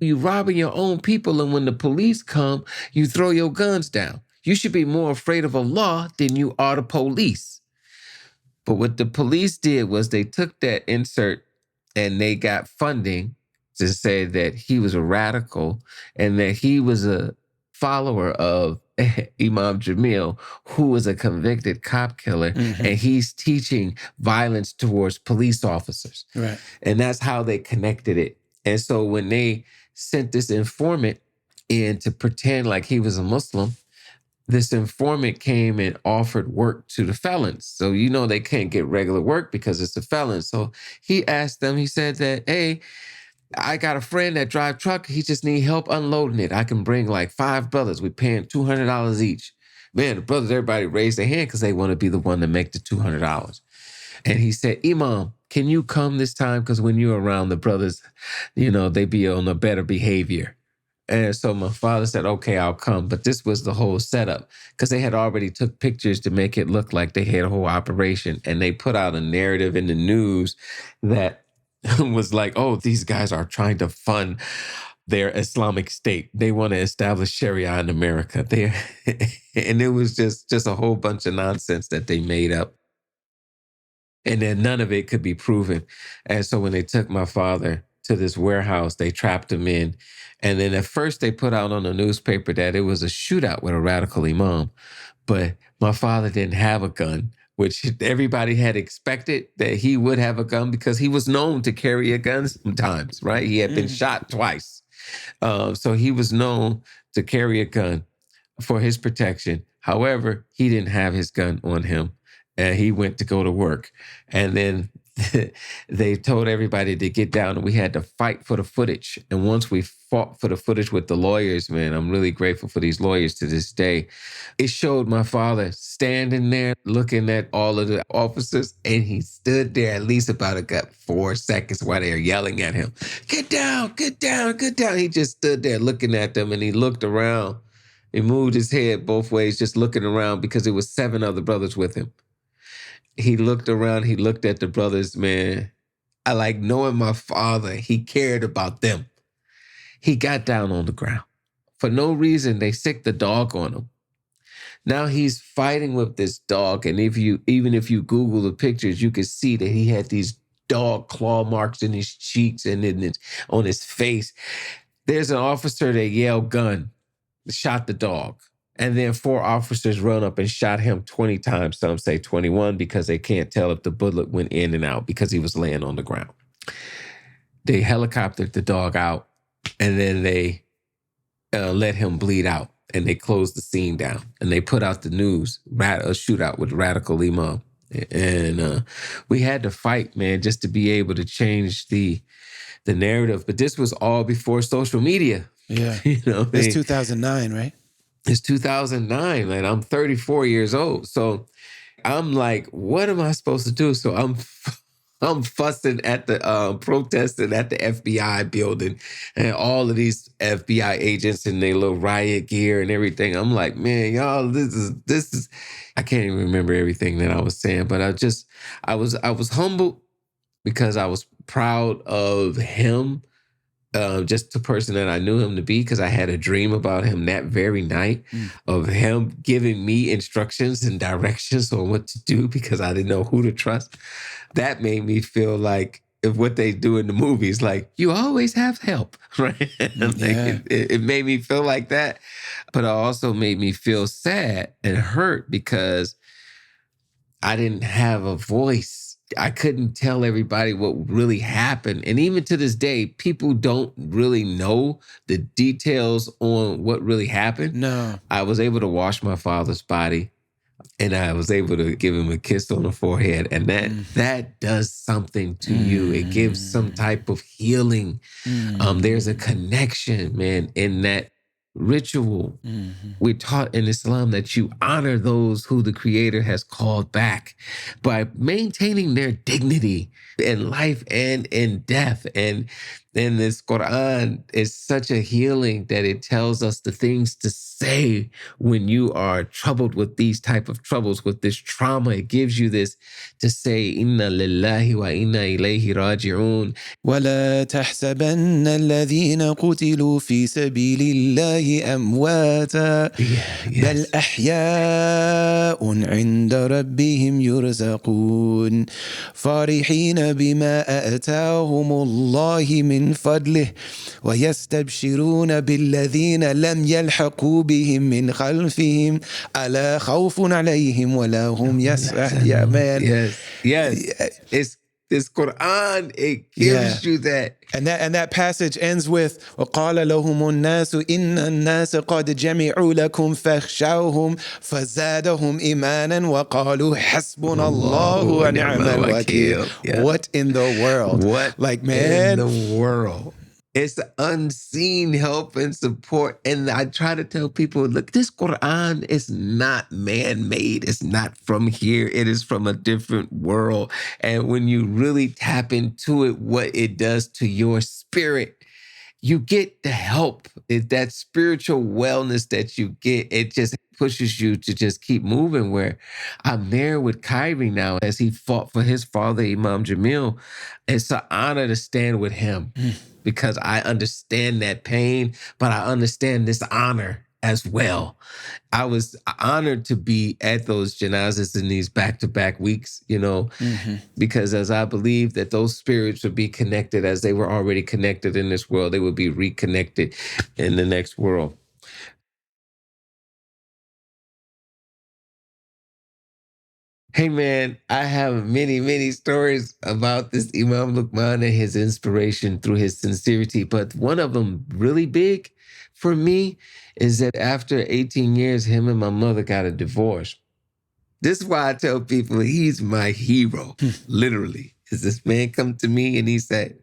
Speaker 2: You robbing your own people, and when the police come, you throw your guns down. You should be more afraid of Allah than you are the police." But what the police did was they took that insert and they got funding to say that he was a radical and that he was a follower of Imam Jamil, who was a convicted cop killer, and he's teaching violence towards police officers.
Speaker 1: Right.
Speaker 2: And that's how they connected it. And so when they sent this informant in to pretend like he was a Muslim, this informant came and offered work to the felons. So, they can't get regular work because it's a felon. So he asked them, he said that, hey, I got a friend that drive truck. He just need help unloading it. I can bring like 5 brothers. We pay him $200 each. Man, the brothers, everybody raised their hand because they want to be the one to make the $200. And he said, Imam, can you come this time? Because when you're around the brothers, they be on a better behavior. And so my father said, okay, I'll come. But this was the whole setup because they had already took pictures to make it look like they had a whole operation. And they put out a narrative in the news that was like, oh, these guys are trying to fund their Islamic State. They want to establish Sharia in America. And it was just a whole bunch of nonsense that they made up. And then none of it could be proven. And so when they took my father to this warehouse, they trapped him in. And then at first they put out on the newspaper that it was a shootout with a radical imam. But my father didn't have a gun, which everybody had expected that he would have a gun because he was known to carry a gun sometimes, right? He had been shot twice. So he was known to carry a gun for his protection. However, he didn't have his gun on him. And he went to go to work. And then they told everybody to get down and we had to fight for the footage. And once we fought for the footage with the lawyers, man, I'm really grateful for these lawyers to this day. It showed my father standing there looking at all of the officers, and he stood there at least about a good 4 seconds while they were yelling at him. Get down, get down, get down. He just stood there looking at them, and he looked around. He moved his head both ways, just looking around because there was 7 other brothers with him. He looked around, he looked at the brothers, man. I like knowing my father, he cared about them. He got down on the ground. For no reason, they sicked the dog on him. Now he's fighting with this dog, and even if you Google the pictures, you can see that he had these dog claw marks in his cheeks and on his face. There's an officer that yelled gun, shot the dog. And then 4 officers run up and shot him 20 times. Some say 21 because they can't tell if the bullet went in and out because he was laying on the ground. They helicoptered the dog out, and then they let him bleed out, and they closed the scene down. And they put out the news, a shootout with radical imam. And we had to fight, man, just to be able to change the narrative. But this was all before social media.
Speaker 1: Yeah. It's 2009, right?
Speaker 2: It's 2009, and I'm 34 years old. So I'm like, what am I supposed to do? So I'm fussing at the protesting at the FBI building and all of these FBI agents in their little riot gear and everything. I'm like, man, y'all, this is, I can't even remember everything that I was saying, but I was humbled because I was proud of him. Just the person that I knew him to be, because I had a dream about him that very night of him giving me instructions and directions on what to do because I didn't know who to trust. That made me feel like if what they do in the movies, like, you always have help, right?
Speaker 1: Yeah.
Speaker 2: It made me feel like that. But it also made me feel sad and hurt because I didn't have a voice. I couldn't tell everybody what really happened. And even to this day, people don't really know the details on what really happened.
Speaker 1: No.
Speaker 2: I was able to wash my father's body, and I was able to give him a kiss on the forehead. And that does something to you. It gives some type of healing. There's a connection, man, in that ritual. We're taught in Islam that you honor those who the Creator has called back by maintaining their dignity in life and in death. And then this Quran is such a healing that it tells us the things to say when you are troubled with these type of troubles, with this trauma. It gives you this to say, Inna lillahi wa inna ilayhi raji'un.
Speaker 1: ولا تحسبن الذين قتلوا في سبيل الله أمواتا بل أحياء عند ربهم يرزقون فرحين بما آتاهم الله من من فضله ويستبشرون بالذين لم يلحقوا بهم من خلفهم ألا خوف عليهم ولا هم يحزنون. Yeah, man.
Speaker 2: Yes. It's this Quran. It gives you that.
Speaker 1: And that passage ends with وقال لهم الناس إن الناس قد جمعوا لكم فاخشوهم فزادهم إيمانا وقالوا حسبنا الله ونعم الوكيل. What in the world?
Speaker 2: What
Speaker 1: like, man,
Speaker 2: in the world? It's unseen help and support. And I try to tell people, look, this Quran is not man-made. It's not from here. It is from a different world. And when you really tap into it, what it does to your spirit, you get the help. That spiritual wellness that you get, it just pushes you to just keep moving. Where I'm there with Kyrie now as he fought for his father, Imam Jamil. It's an honor to stand with him because I understand that pain, but I understand this honor as well. I was honored to be at those janazas in these back-to-back weeks, because as I believe that those spirits would be connected as they were already connected in this world, they would be reconnected in the next world. Hey, man, I have many, many stories about this Imam Luqman and his inspiration through his sincerity. But one of them really big for me is that after 18 years, him and my mother got a divorce. This is why I tell people he's my hero, literally. Is this man come to me and he said,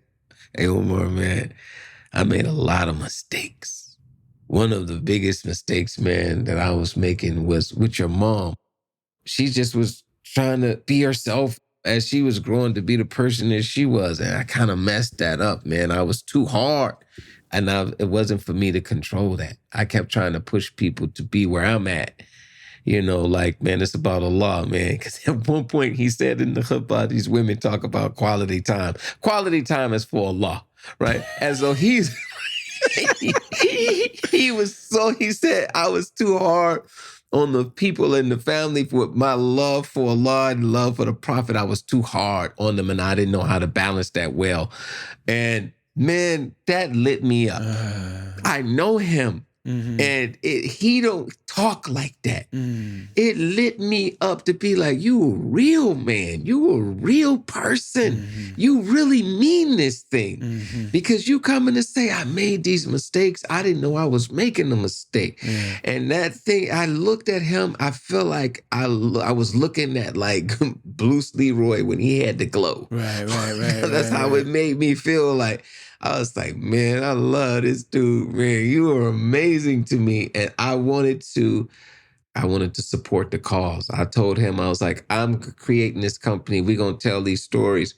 Speaker 2: hey, Omar, man, I made a lot of mistakes. One of the biggest mistakes, man, that I was making was with your mom. She just was trying to be herself as she was growing to be the person that she was. And I kind of messed that up, man. I was too hard. And it wasn't for me to control that. I kept trying to push people to be where I'm at. Man, it's about Allah, man. Because at one point he said in the khutbah, these women talk about quality time. Quality time is for Allah, right? As though he said, I was too hard on the people in the family with my love for Allah and love for the Prophet. I was too hard on them and I didn't know how to balance that well. And man, that lit me up. I know him. And he don't talk like that. It lit me up to be like, you a real man. You a real person. You really mean this thing. Because you coming to say, I made these mistakes. I didn't know I was making a mistake. And that thing, I looked at him, I feel like I was looking at like Bruce Leroy when he had the glow. Right. That's how it made me feel like. I was like, man, I love this dude, man. You are amazing to me. And I wanted to support the cause. I told him, I was like, I'm creating this company. We're going to tell these stories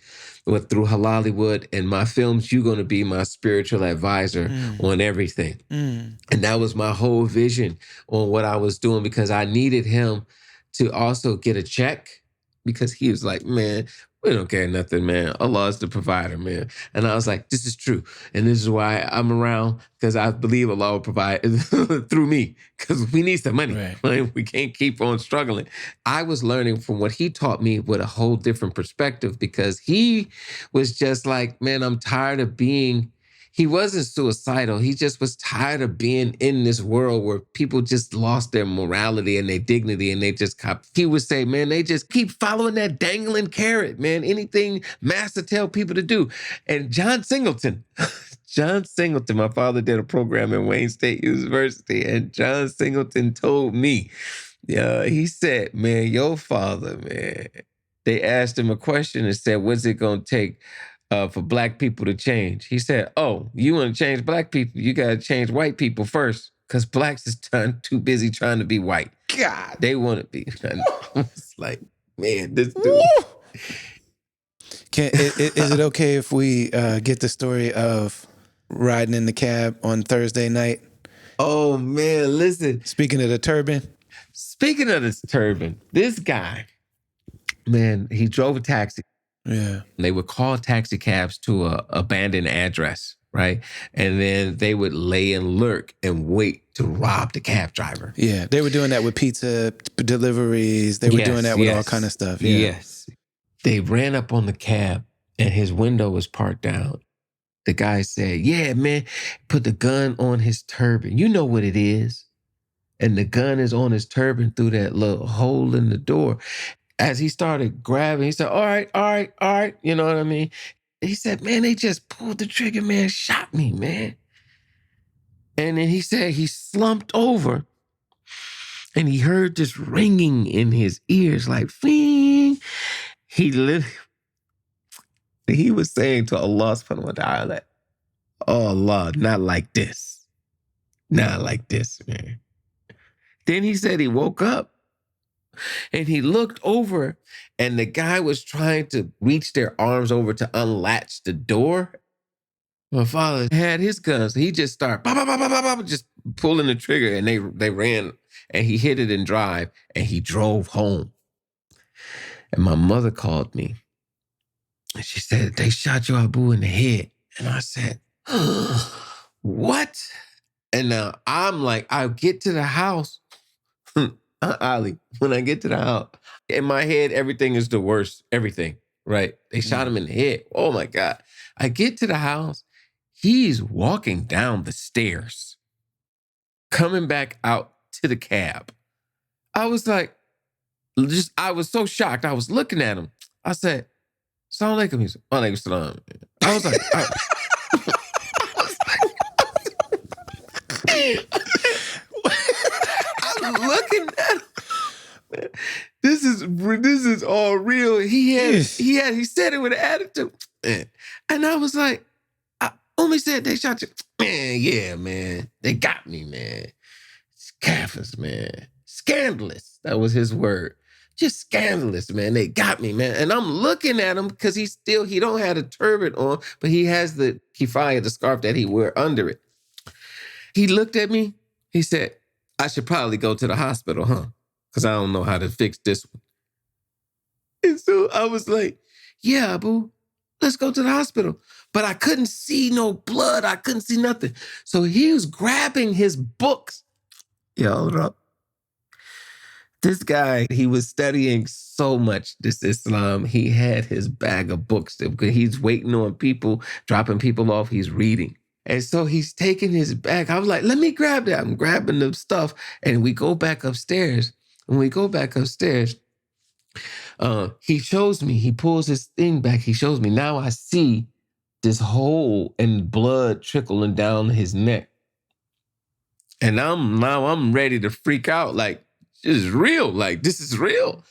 Speaker 2: through Hollywood and my films. You're going to be my spiritual advisor on everything. And that was my whole vision on what I was doing because I needed him to also get a check because he was like, man, we don't care nothing, man. Allah is the provider, man. And I was like, this is true. And this is why I'm around, because I believe Allah will provide through me, because we need some money. Right? We can't keep on struggling. I was learning from what he taught me with a whole different perspective, because he was just like, man, I'm tired of being... He wasn't suicidal. He just was tired of being in this world where people just lost their morality and their dignity and they just he would say, man, they just keep following that dangling carrot, man. Anything master tell people to do. And John Singleton, my father did a program at Wayne State University, and John Singleton told me, he said, man, your father, man, they asked him a question and said, what's it going to take for black people to change? He said, oh, you want to change black people? You got to change white people first, because blacks is too busy trying to be white. God, they want to be. It's like, man, this dude.
Speaker 1: Is it okay if we get the story of riding in the cab on Thursday night?
Speaker 2: Oh, man, listen.
Speaker 1: Speaking of the Turban.
Speaker 2: This guy, man, he drove a taxi.
Speaker 1: Yeah.
Speaker 2: They would call taxi cabs to a abandoned address, right? And then they would lay and lurk and wait to rob the cab driver.
Speaker 1: Yeah, they were doing that with pizza deliveries. They were doing that with all kind of stuff. Yeah.
Speaker 2: Yes. They ran up on the cab and his window was parked down. The guy said, yeah, man, put the gun on his turban. You know what it is. And the gun is on his turban through that little hole in the door. As he started grabbing, he said, all right, all right, all right. You know what I mean? He said, man, they just pulled the trigger, man, shot me, man. And then he said he slumped over and he heard this ringing in his ears like, fing. He was saying to Allah subhanahu wa ta'ala, oh Allah, not like this. Not like this, man. Then he said he woke up and he looked over and the guy was trying to reach their arms over to unlatch the door. My father had his guns. He just started just pulling the trigger and they ran and he hit it in drive and he drove home. And my mother called me and she said, they shot your Abu in the head. And I said, what? And now I'm like, I get to the house. Ali, when I get to the house, in my head, everything is the worst. Everything, right? They shot him in the head. Oh my God. I get to the house. He's walking down the stairs, coming back out to the cab. I was like, I was so shocked. I was looking at him. I said, Assalamu alaikum. He said, Alaikum salam. I was like, I'm looking at him. This is all real. He said it with an attitude. And I was like, Umi said they shot you. Man, yeah, man. They got me, man. Scaffers, man. Scandalous. That was his word. Just scandalous, man. They got me, man. And I'm looking at him because he don't have a turban on, but he has the kifaya, the scarf that he wear under it. He looked at me. He said, I should probably go to the hospital, huh? Because I don't know how to fix this one. And so I was like, yeah, Abu, let's go to the hospital. But I couldn't see no blood. I couldn't see nothing. So he was grabbing his books. Yo, this guy, he was studying so much this Islam. He had his bag of books. He's waiting on people, dropping people off. He's reading. And so he's taking his bag. I was like, let me grab that. I'm grabbing the stuff. And we go back upstairs. When we go back upstairs, he shows me, he pulls his thing back. He shows me. Now I see this hole and blood trickling down his neck. And I'm ready to freak out. Like, this is real. Like, this is real.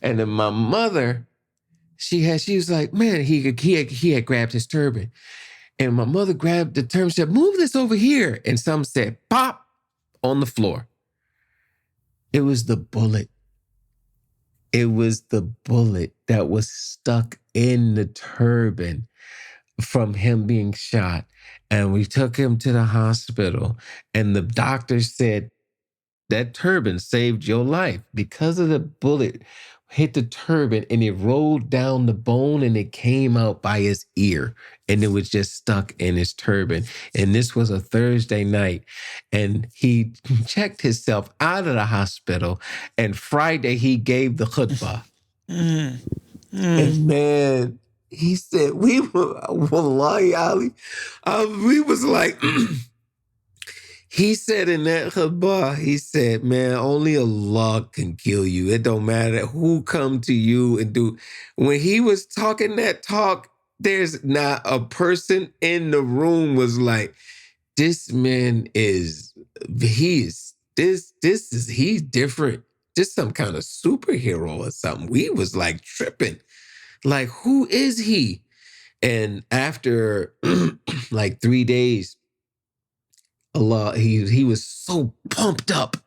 Speaker 2: And then my mother, she was like, man, he had grabbed his turban. And my mother grabbed the turban, said, move this over here. And some said, pop, on the floor. It was the bullet. It was the bullet that was stuck in the turban from him being shot. And we took him to the hospital. And the doctor said, that turban saved your life because of the bullet hit the turban and it rolled down the bone and it came out by his ear and it was just stuck in his turban. And this was a Thursday night and he checked himself out of the hospital and Friday he gave the khutbah. And man, he said, Wallahi Ali, we was like, he said in that khutbah, he said, man, only Allah can kill you. It don't matter who come to you and do. When he was talking that talk, there's not a person in the room was like, this man he's different. This some kind of superhero or something. We was like tripping. Like, who is he? And after like 3 days, Allah, he was so pumped up.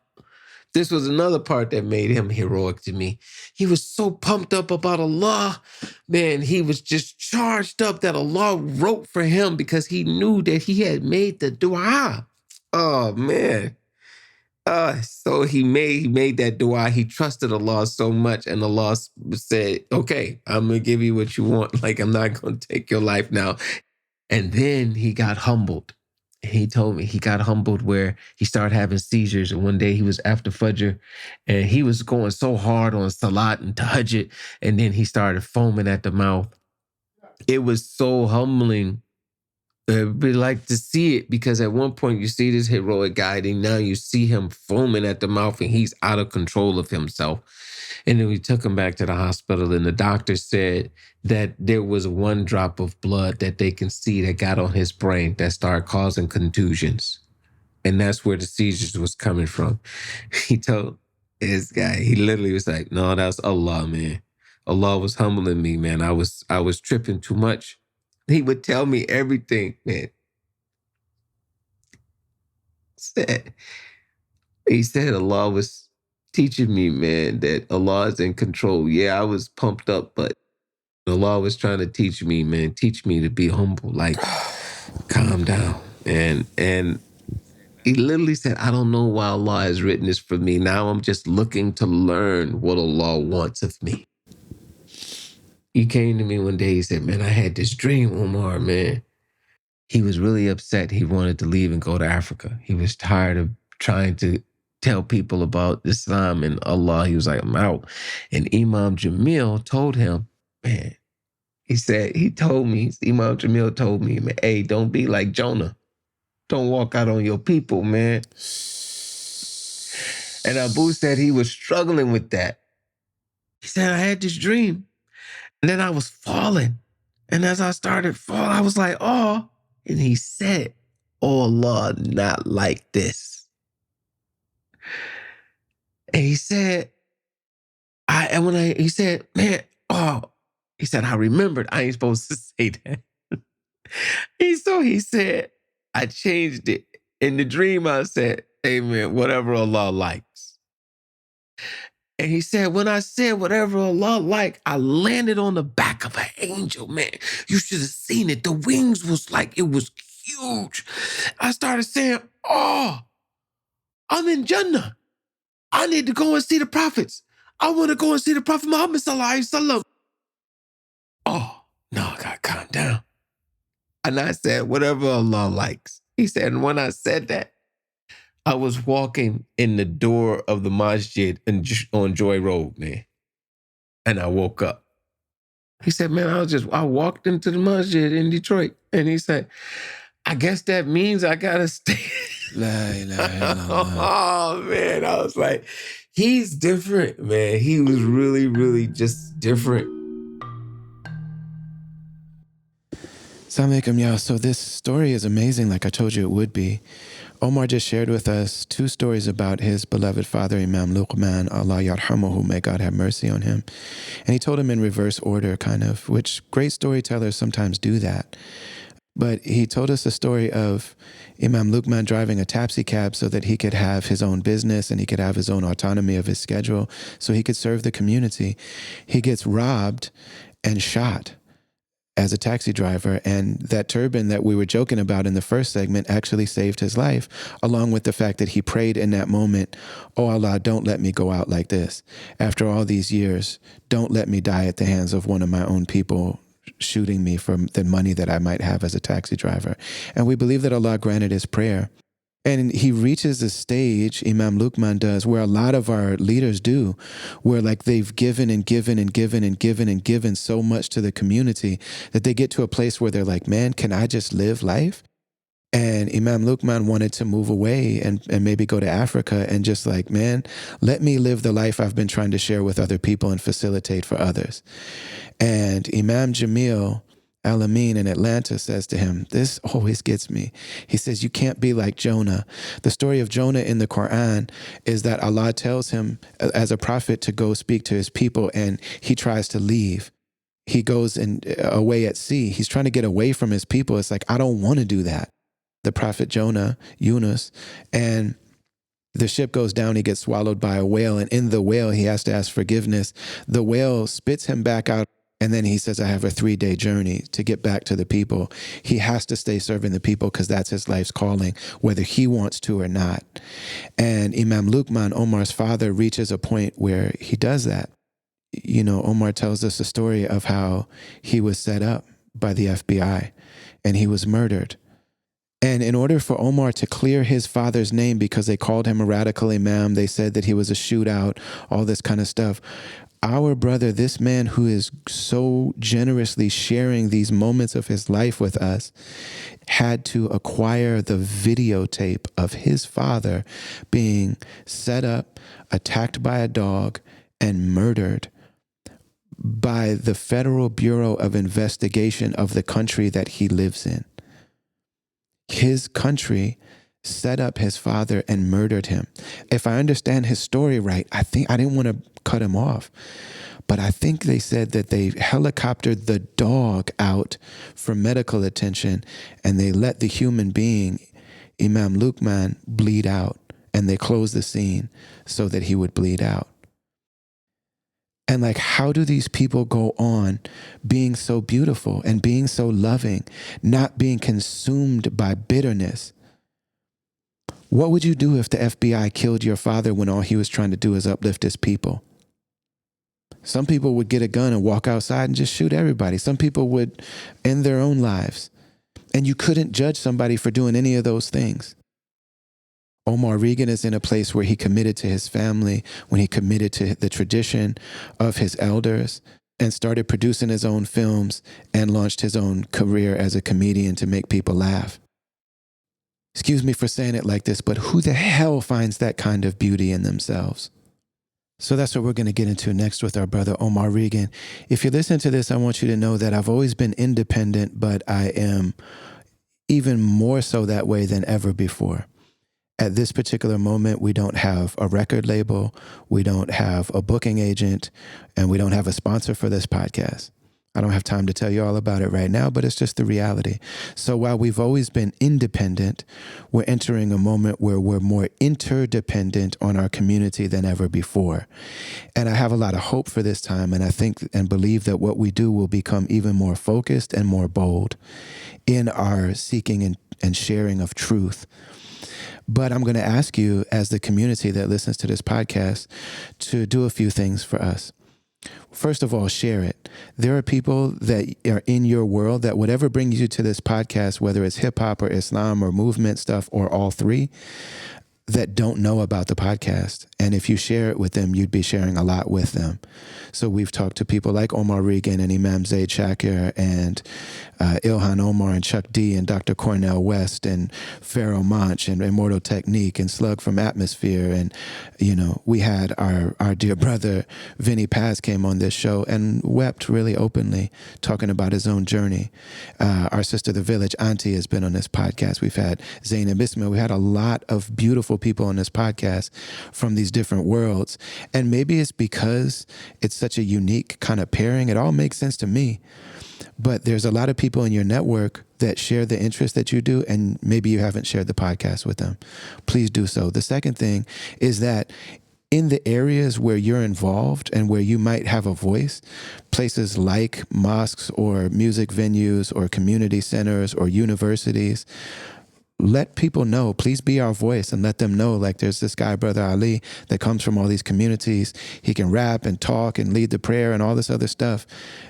Speaker 2: This was another part that made him heroic to me. He was so pumped up about Allah. Man, he was just charged up that Allah wrote for him because he knew that he had made the dua. Oh, man. So he made that dua. He trusted Allah so much and Allah said, okay, I'm going to give you what you want. Like, I'm not going to take your life now. And then he got humbled. He told me he got humbled where he started having seizures. And one day he was after Fajr and he was going so hard on Salat and Tahajjud. And then he started foaming at the mouth. It was so humbling But like to see it, because at one point you see this heroic guy, and now you see him foaming at the mouth and he's out of control of himself. And then we took him back to the hospital, and the doctor said that there was one drop of blood that they can see that got on his brain that started causing contusions. And that's where the seizures was coming from. He told this guy, he literally was like, no, that's Allah, man. Allah was humbling me, man. I was tripping too much. He would tell me everything, man. He said Allah was teaching me, man, that Allah is in control. Yeah, I was pumped up, but Allah was trying to teach me, man, teach me to be humble, like calm down. And he literally said, I don't know why Allah has written this for me. Now I'm just looking to learn what Allah wants of me. He came to me one day, he said, man, I had this dream, Omar, man. He was really upset. He wanted to leave and go to Africa. He was tired of trying to tell people about Islam and Allah. He was like, I'm out. And Imam Jamil told him, man, Imam Jamil told me, man, hey, don't be like Jonah. Don't walk out on your people, man. And Abu said he was struggling with that. He said, I had this dream. And then I was falling. And as I started falling, I was like, oh. And he said, oh, Allah, not like this. And he said, he said, man, oh. He said, I remembered. I ain't supposed to say that. He said, I changed it. In the dream, I said, amen, whatever Allah likes. And he said, when I said whatever Allah like, I landed on the back of an angel, man. You should have seen it. The wings was like, it was huge. I started saying, oh, I'm in Jannah. I need to go and see the prophets. I want to go and see the Prophet Muhammad sallallahu alaihi wasallam. Oh, no, I got to calm down. And I said, whatever Allah likes. He said, and when I said that, I was walking in the door of the masjid on Joy Road, man. And I woke up. He said, man, I walked into the masjid in Detroit. And he said, I guess that means I got to stay.
Speaker 1: La ilaha illallah.
Speaker 2: Oh, man. I was like, he's different, man. He was really, really just different.
Speaker 1: Assalamu alaikum, y'all. So this story is amazing, like I told you it would be. Omar just shared with us 2 stories about his beloved father, Imam Luqman, Allah yarhamuhu, may God have mercy on him. And he told him in reverse order, kind of, which great storytellers sometimes do that. But he told us the story of Imam Luqman driving a taxi cab so that he could have his own business and he could have his own autonomy of his schedule so he could serve the community. He gets robbed and shot as a taxi driver, and that turban that we were joking about in the first segment actually saved his life, along with the fact that he prayed in that moment, oh Allah, don't let me go out like this. After all these years, don't let me die at the hands of one of my own people shooting me for the money that I might have as a taxi driver. And we believe that Allah granted his prayer. And he reaches a stage, Imam Luqman does, where a lot of our leaders do, where like they've given and given and given and given and given so much to the community that they get to a place where they're like, man, can I just live life? And Imam Luqman wanted to move away and maybe go to Africa and just like, man, let me live the life I've been trying to share with other people and facilitate for others. And Imam Jamil Al-Amin in Atlanta says to him, this always gets me. He says, you can't be like Jonah. The story of Jonah in the Quran is that Allah tells him as a prophet to go speak to his people, and he tries to leave. He goes away at sea. He's trying to get away from his people. It's like, I don't want to do that. The prophet Jonah, Yunus, and the ship goes down, he gets swallowed by a whale, and in the whale, he has to ask forgiveness. The whale spits him back out. And then he says, I have a 3-day journey to get back to the people. He has to stay serving the people because that's his life's calling, whether he wants to or not. And Imam Luqman, Omar's father, reaches a point where he does that. You know, Omar tells us a story of how he was set up by the FBI and he was murdered. And in order for Omar to clear his father's name, because they called him a radical imam, they said that he was a shootout, all this kind of stuff, Our brother, this man who is so generously sharing these moments of his life with us, had to acquire the videotape of his father being set up, attacked by a dog, and murdered by the Federal Bureau of Investigation of the country that he lives in. His country set up his father and murdered him. If I understand his story right, I didn't want to cut him off, but I think they said that they helicoptered the dog out for medical attention and they let the human being, Imam Luqman, bleed out, and they closed the scene so that he would bleed out. And like, how do these people go on being so beautiful and being so loving, not being consumed by bitterness? What would you do if the FBI killed your father when all he was trying to do is uplift his people? Some people would get a gun and walk outside and just shoot everybody. Some people would end their own lives. And you couldn't judge somebody for doing any of those things. Omar Regan is in a place where he committed to his family, when he committed to the tradition of his elders and started producing his own films and launched his own career as a comedian to make people laugh. Excuse me for saying it like this, but who the hell finds that kind of beauty in themselves? So that's what we're going to get into next with our brother Omar Regan. If you listen to this, I want you to know that I've always been independent, but I am even more so that way than ever before. At this particular moment, we don't have a record label, we don't have a booking agent, and we don't have a sponsor for this podcast. I don't have time to tell you all about it right now, but it's just the reality. So while we've always been independent, we're entering a moment where we're more interdependent on our community than ever before. And I have a lot of hope for this time, and I think and believe that what we do will become even more focused and more bold in our seeking and sharing of truth. But I'm going to ask you, as the community that listens to this podcast, to do a few things for us. First of all, share it. There are people that are in your world that whatever brings you to this podcast, whether it's hip hop or Islam or movement stuff or all three, that don't know about the podcast. And if you share it with them, you'd be sharing a lot with them. So we've talked to people like Omar Regan and Imam Zaid Shakir and Ilhan Omar and Chuck D and Dr. Cornel West and Pharaoh Monch and Immortal Technique and Slug from Atmosphere. And, you know, we had our dear brother Vinny Paz came on this show and wept really openly, talking about his own journey. Our sister, the Village Auntie, has been on this podcast. We've had Zainab Ismail. We had a lot of beautiful people on this podcast from these different worlds. And maybe it's because it's such a unique kind of pairing. It all makes sense to me. But there's a lot of people in your network that share the interest that you do, and maybe you haven't shared the podcast with them. Please do so. The second thing is that in the areas where you're involved and where you might have a voice, places like mosques or music venues or community centers or universities, let people know. Please be our voice and let them know, like, there's this guy, Brother Ali, that comes from all these communities. He can rap and talk and lead the prayer and all this other stuff.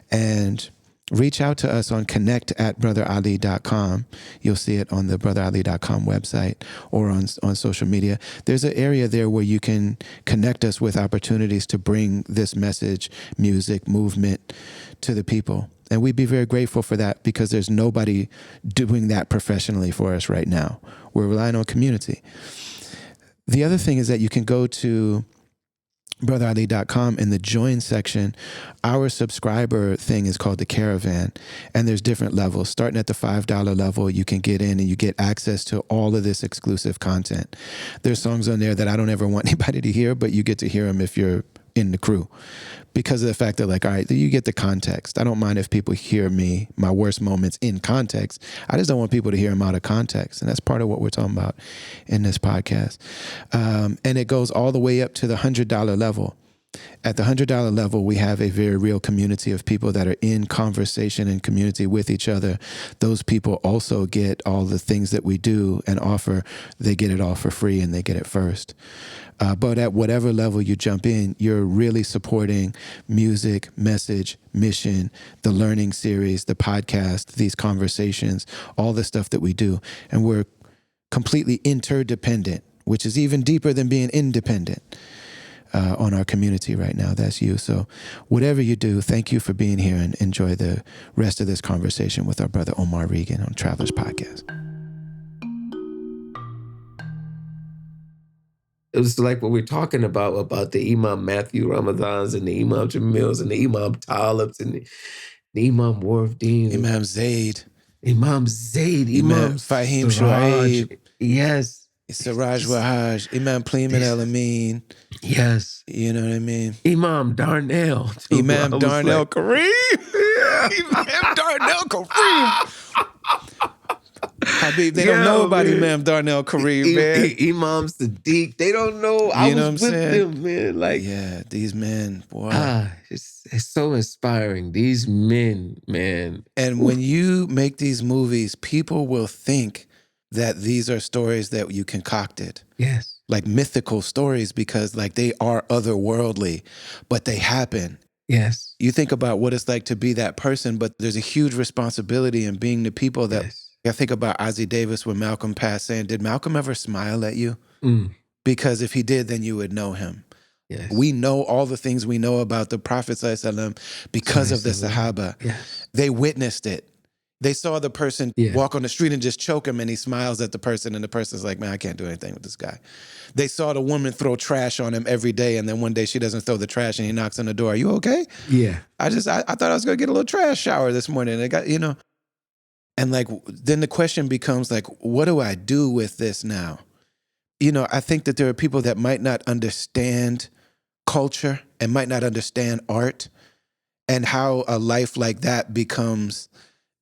Speaker 1: And reach out to us on connect@brotherali.com. You'll see it on the brotherali.com website or on social media. There's an area there where you can connect us with opportunities to bring this message, music, movement to the people. And we'd be very grateful for that, because there's nobody doing that professionally for us right now. We're relying on community. The other thing is that you can go to brotherali.com in the join section. Our subscriber thing is called the Caravan, and there's different levels. Starting at the $5 level, you can get in and you get access to all of this exclusive content. There's songs on there that I don't ever want anybody to hear, but you get to hear them if you're in the crew, because of the fact that, like, all right, you get the context. I don't mind if people hear me, my worst moments, in context. I just don't want people to hear them out of context. And that's part of what we're talking about in this podcast. And it goes all the way up to the $100 level. At the $100 level, we have a very real community of people that are in conversation and community with each other. Those people also get all the things that we do and offer. They get it all for free, and they get it first. But at whatever level you jump in, you're really supporting music, message, mission, the learning series, the podcast, these conversations, all the stuff that we do. And we're completely interdependent, which is even deeper than being independent. on our community right now. That's you. So whatever you do, thank you for being here, and enjoy the rest of this conversation with our brother Omar Regan on Travelers Podcast.
Speaker 2: It was like what we're talking about the Imam Matthew Ramadans and the Imam Jamils and the Imam Talibs and the Imam Wardeen.
Speaker 1: Imam Zaid.
Speaker 2: Imam Zaid. Imam
Speaker 1: Fahim
Speaker 2: Siraj.
Speaker 1: Shuaib.
Speaker 2: Yes.
Speaker 1: Siraj Wahaj. Imam Pleeman El Amin.
Speaker 2: Yes.
Speaker 1: You know what I mean?
Speaker 2: Imam Darnell. Too.
Speaker 1: Imam Darnell Kareem. Imam Darnell Kareem. Habib, they don't know about Imam Darnell Kareem, man.
Speaker 2: Imam Sadiq, they don't know. I was with them, man. Like,
Speaker 1: yeah, these men, boy.
Speaker 2: It's so inspiring. These men, man.
Speaker 1: And when you make these movies, people will think that these are stories that you concocted.
Speaker 2: Yes.
Speaker 1: Like mythical stories, because like they are otherworldly, but they happen.
Speaker 2: Yes.
Speaker 1: You think about what it's like to be that person, but there's a huge responsibility in being the people that... Yes. I think about Ozzie Davis when Malcolm passed, saying, did Malcolm ever smile at you? Because if he did, then you would know him.
Speaker 2: Yes.
Speaker 1: We know all the things we know about the Prophet ﷺ because of the Sahaba.
Speaker 2: Yes.
Speaker 1: They witnessed it. They saw the person walk on the street and just choke him, and he smiles at the person, and the person's like, man, I can't do anything with this guy. They saw the woman throw trash on him every day, and then one day she doesn't throw the trash, and he knocks on the door. Are you okay?
Speaker 2: Yeah.
Speaker 1: I thought I was going to get a little trash shower this morning. And I got, And like, then the question becomes like, what do I do with this now? I think that there are people that might not understand culture and might not understand art, and how a life like that becomes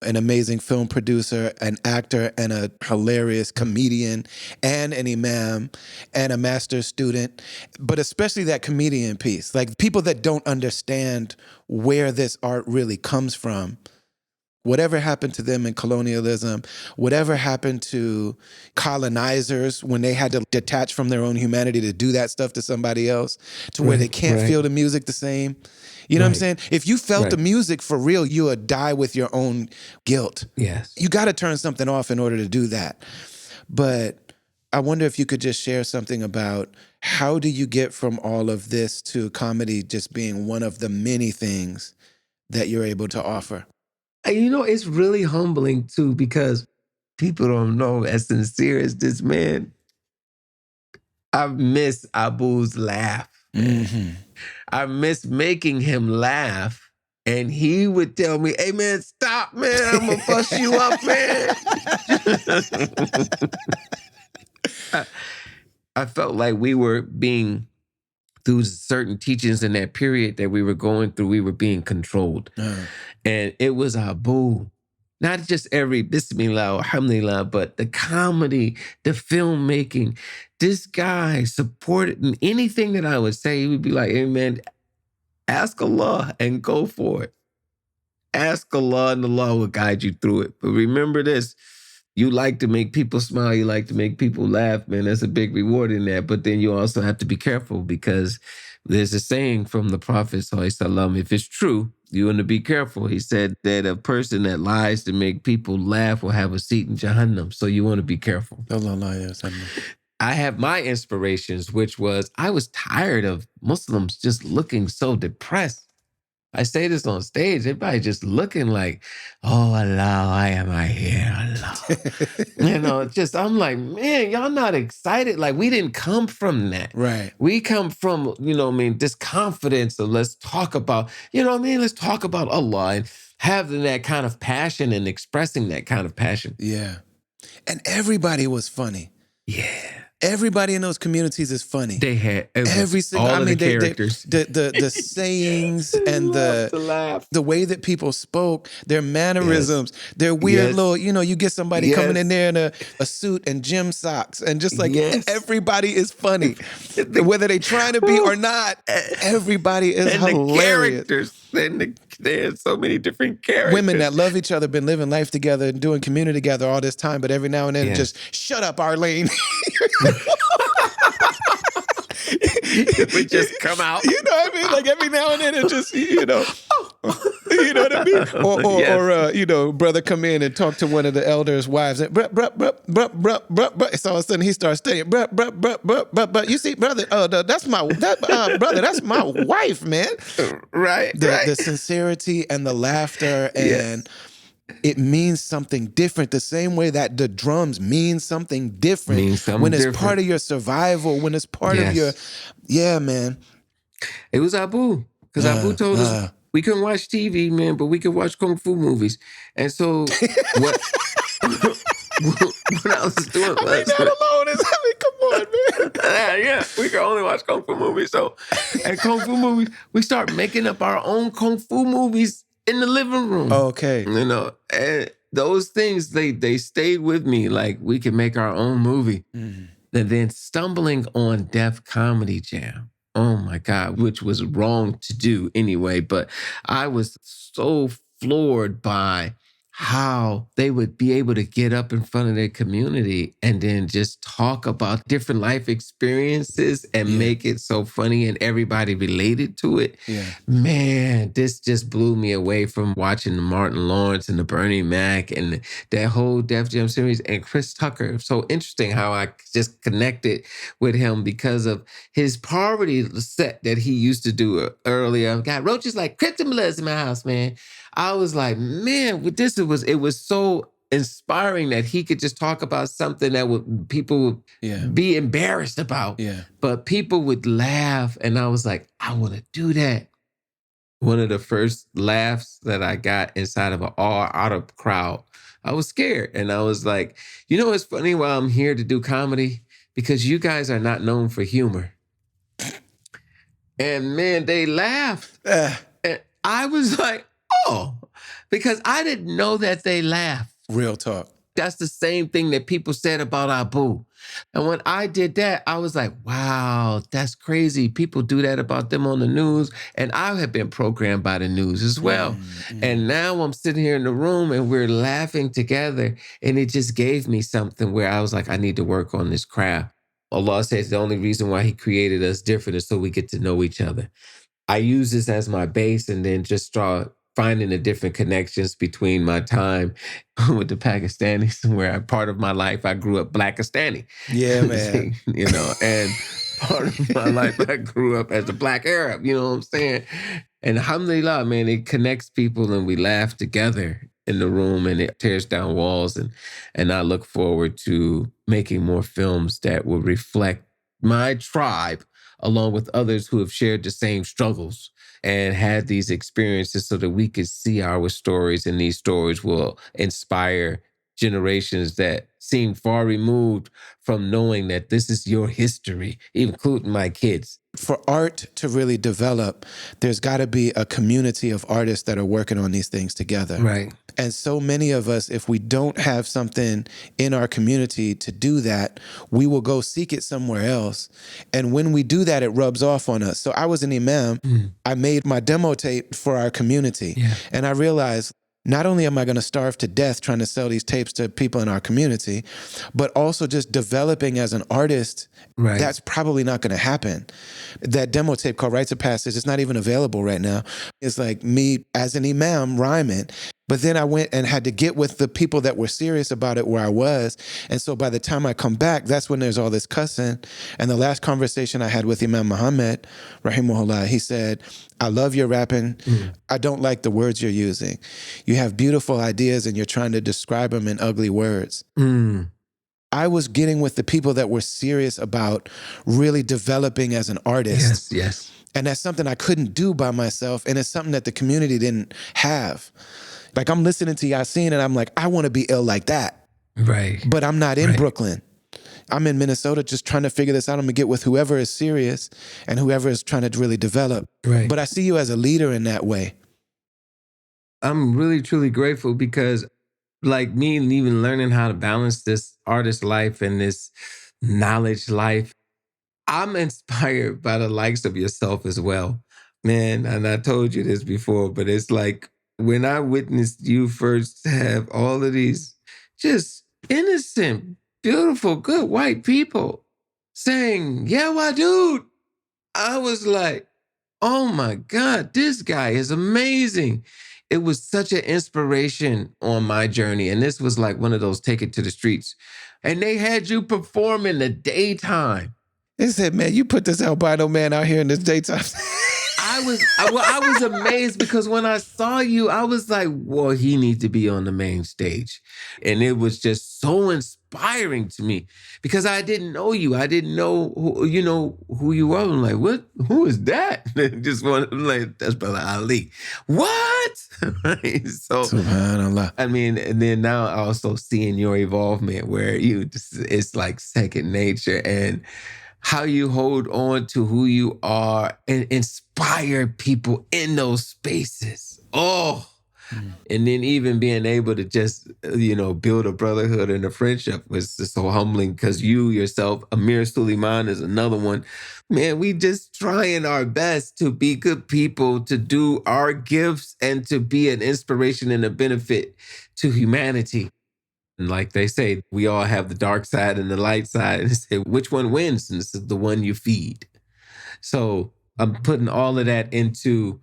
Speaker 1: an amazing film producer, an actor, and a hilarious comedian, and an imam, and a master's student, but especially that comedian piece. Like, people that don't understand where this art really comes from. Whatever happened to them in colonialism, whatever happened to colonizers when they had to detach from their own humanity to do that stuff to somebody else, to where they can't feel the music the same. You know what I'm saying? If you felt the music for real, you would die with your own guilt.
Speaker 2: Yes.
Speaker 1: You got to turn something off in order to do that. But I wonder if you could just share something about how do you get from all of this to comedy just being one of the many things that you're able to offer?
Speaker 2: It's really humbling too, because people don't know, as sincere as this man, I miss Abu's laugh.
Speaker 1: Mm-hmm.
Speaker 2: I miss making him laugh. And he would tell me, hey man, stop, man. I'm going to bust you up, man. I felt like we were being, through certain teachings in that period that we were going through, we were being controlled. And it was Abu, not just every Bismillah, Alhamdulillah, but the comedy, the filmmaking. This guy supported anything that I would say. He would be like, hey man, ask Allah and go for it. Ask Allah and Allah will guide you through it. But remember this, you like to make people smile, you like to make people laugh, man. There's a big reward in that. But then you also have to be careful, because there's a saying from the Prophet, ﷺ, if it's true, you want to be careful. He said that a person that lies to make people laugh will have a seat in Jahannam. So you want to be careful. I have my inspirations, which was I was tired of Muslims just looking so depressed. I say this on stage, everybody just looking like, oh, Allah, why am I here, Allah? I'm like, man, y'all not excited. Like, we didn't come from that.
Speaker 1: Right.
Speaker 2: We come from, this confidence of let's talk about, let's talk about Allah and having that kind of passion and expressing that kind of passion.
Speaker 1: Yeah. And everybody was funny.
Speaker 2: Yeah.
Speaker 1: Everybody in those communities is funny.
Speaker 2: They had
Speaker 1: every single.
Speaker 2: All of the characters,
Speaker 1: the sayings and the way that people spoke, their mannerisms, their weird little. You get somebody coming in there in a suit and gym socks, and just like everybody is funny, whether they trying to be or not. Everybody is
Speaker 2: and
Speaker 1: hilarious.
Speaker 2: The characters, there's so many different characters.
Speaker 1: Women that love each other, been living life together and doing community together all this time, but every now and then just shut up, Arlene.
Speaker 2: It would just come out.
Speaker 1: You know what I mean? Like every now and then it just, You know what I mean?
Speaker 2: Yes.
Speaker 1: Or brother come in and talk to one of the elders' wives. And, bruh, bruh, bruh, bruh, bruh, bruh, bruh. So all of a sudden he starts studying. Bruh, bruh, bruh, bruh, bruh, bruh. You see, brother, brother, that's my wife, man.
Speaker 2: Right.
Speaker 1: The sincerity and the laughter and it means something different. The same way that the drums mean something different when it's part of your survival, when it's part of your, man.
Speaker 2: It was Abu, because Abu told us we couldn't watch TV, man, but we could watch kung fu movies. And so what I was doing was,
Speaker 1: that alone is, come on, man.
Speaker 2: yeah, we could only watch kung fu movies. So at kung fu movies, we start making up our own kung fu movies in the living room.
Speaker 1: Okay.
Speaker 2: And those things, they stayed with me. Like, we could make our own movie. And then stumbling on Def Comedy Jam. Oh my God, which was wrong to do anyway. But I was so floored by how they would be able to get up in front of their community and then just talk about different life experiences and make it so funny and everybody related to it.
Speaker 1: Yeah.
Speaker 2: Man, this just blew me away from watching the Martin Lawrence and the Bernie Mac and that whole Def Jam series and Chris Tucker. So interesting how I just connected with him because of his poverty set that he used to do earlier. Got roaches like cryptomelas in my house, man. I was like, man, it was so inspiring that he could just talk about something that people would be embarrassed about.
Speaker 1: Yeah.
Speaker 2: But people would laugh. And I was like, I want to do that. One of the first laughs that I got inside of an all-out crowd, I was scared. And I was like, it's funny why I'm here to do comedy? Because you guys are not known for humor. And man, they laughed. And I was like, oh, because I didn't know that they laughed.
Speaker 1: Real talk.
Speaker 2: That's the same thing that people said about Abu. And when I did that, I was like, wow, that's crazy. People do that about them on the news. And I have been programmed by the news as well. And now I'm sitting here in the room and we're laughing together. And it just gave me something where I was like, I need to work on this craft. Allah says the only reason why he created us different is so we get to know each other. I use this as my base and then just start finding the different connections between my time with the Pakistanis, where part of my life I grew up Blackistani.
Speaker 1: Yeah, man.
Speaker 2: And part of my life I grew up as a Black Arab, you know what I'm saying? And alhamdulillah, man, it connects people and we laugh together in the room and it tears down walls. And I look forward to making more films that will reflect my tribe along with others who have shared the same struggles and had these experiences so that we could see our stories, and these stories will inspire generations that seem far removed from knowing that this is your history, including my kids.
Speaker 1: For art to really develop, there's got to be a community of artists that are working on these things together.
Speaker 2: Right.
Speaker 1: And so many of us, if we don't have something in our community to do that, we will go seek it somewhere else. And when we do that, it rubs off on us. So I was an imam. I made my demo tape for our community.
Speaker 2: Yeah.
Speaker 1: And I realized, not only am I going to starve to death trying to sell these tapes to people in our community, but also just developing as an artist, that's probably not going to happen. That demo tape called Rites of Passage is not even available right now. It's like me as an imam rhyming. But then I went and had to get with the people that were serious about it where I was. And so by the time I come back, that's when there's all this cussing. And the last conversation I had with Imam Muhammad, rahimahullah, he said, I love your rapping. I don't like the words you're using. You have beautiful ideas and you're trying to describe them in ugly words. I was getting with the people that were serious about really developing as an artist.
Speaker 2: Yes.
Speaker 1: And that's something I couldn't do by myself. And it's something that the community didn't have. Like, I'm listening to Yasin and I'm like, I want to be ill like that.
Speaker 2: Right.
Speaker 1: But I'm not in Brooklyn. I'm in Minnesota just trying to figure this out. I'm going to get with whoever is serious and whoever is trying to really develop.
Speaker 2: Right.
Speaker 1: But I see you as a leader in that way.
Speaker 2: I'm really, truly grateful because, like me, and even learning how to balance this artist life and this knowledge life, I'm inspired by the likes of yourself as well. Man, and I told you this before, but it's like, when I witnessed you first have all of these just innocent, beautiful, good white people saying, yeah, why, dude? I was like, oh my God, this guy is amazing. It was such an inspiration on my journey. And this was like one of those take it to the streets. And they had you perform in the daytime.
Speaker 1: They said, man, you put this albino man out here in this daytime.
Speaker 2: I was amazed because when I saw you, I was like, well, he needs to be on the main stage. And it was just so inspiring to me because I didn't know you. I didn't know who you were. I'm like, what? Who is that? Just wanted, like, that's Brother Ali. What? Right? So,
Speaker 1: SubhanAllah.
Speaker 2: I mean, and then now also seeing your involvement where it's like second nature and how you hold on to who you are and inspire people in those spaces. Oh, and then even being able to just, build a brotherhood and a friendship was just so humbling because you yourself, Amir Suleiman is another one. Man, we just trying our best to be good people, to do our gifts and to be an inspiration and a benefit to humanity. And like they say, we all have the dark side and the light side. And they say, which one wins? And this is the one you feed. So I'm putting all of that into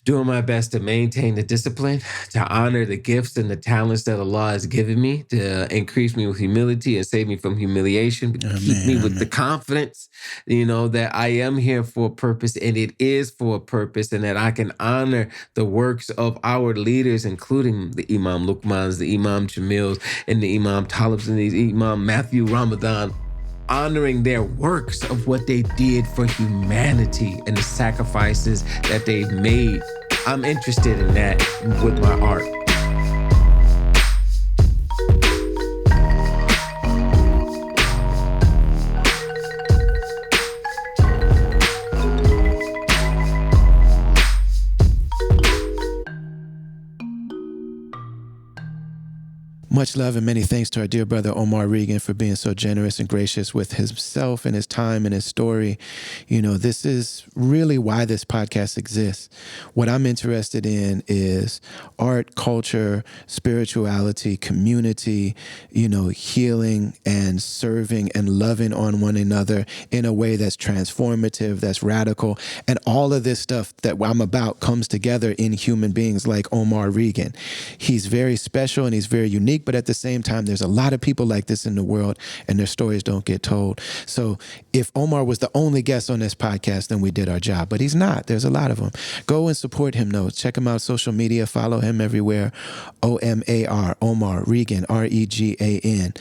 Speaker 2: doing my best to maintain the discipline, to honor the gifts and the talents that Allah has given me, to increase me with humility and save me from humiliation, keep me with the confidence, that I am here for a purpose and it is for a purpose, and that I can honor the works of our leaders, including the Imam Luqmans, the Imam Jamils, and the Imam Talibs, and the Imam Matthew Ramadan, honoring their works of what they did for humanity and the sacrifices that they've made. I'm interested in that with my art.
Speaker 1: Much love and many thanks to our dear brother Omar Regan for being so generous and gracious with himself and his time and his story. This is really why this podcast exists. What I'm interested in is art, culture, spirituality, community, healing and serving and loving on one another in a way that's transformative, that's radical. And all of this stuff that I'm about comes together in human beings like Omar Regan. He's very special and he's very unique. But at the same time, there's a lot of people like this in the world and their stories don't get told. So if Omar was the only guest on this podcast, then we did our job. But he's not. There's a lot of them. Go and support him, though. Check him out, social media. Follow him everywhere. OMAR, Omar Regan, Regan.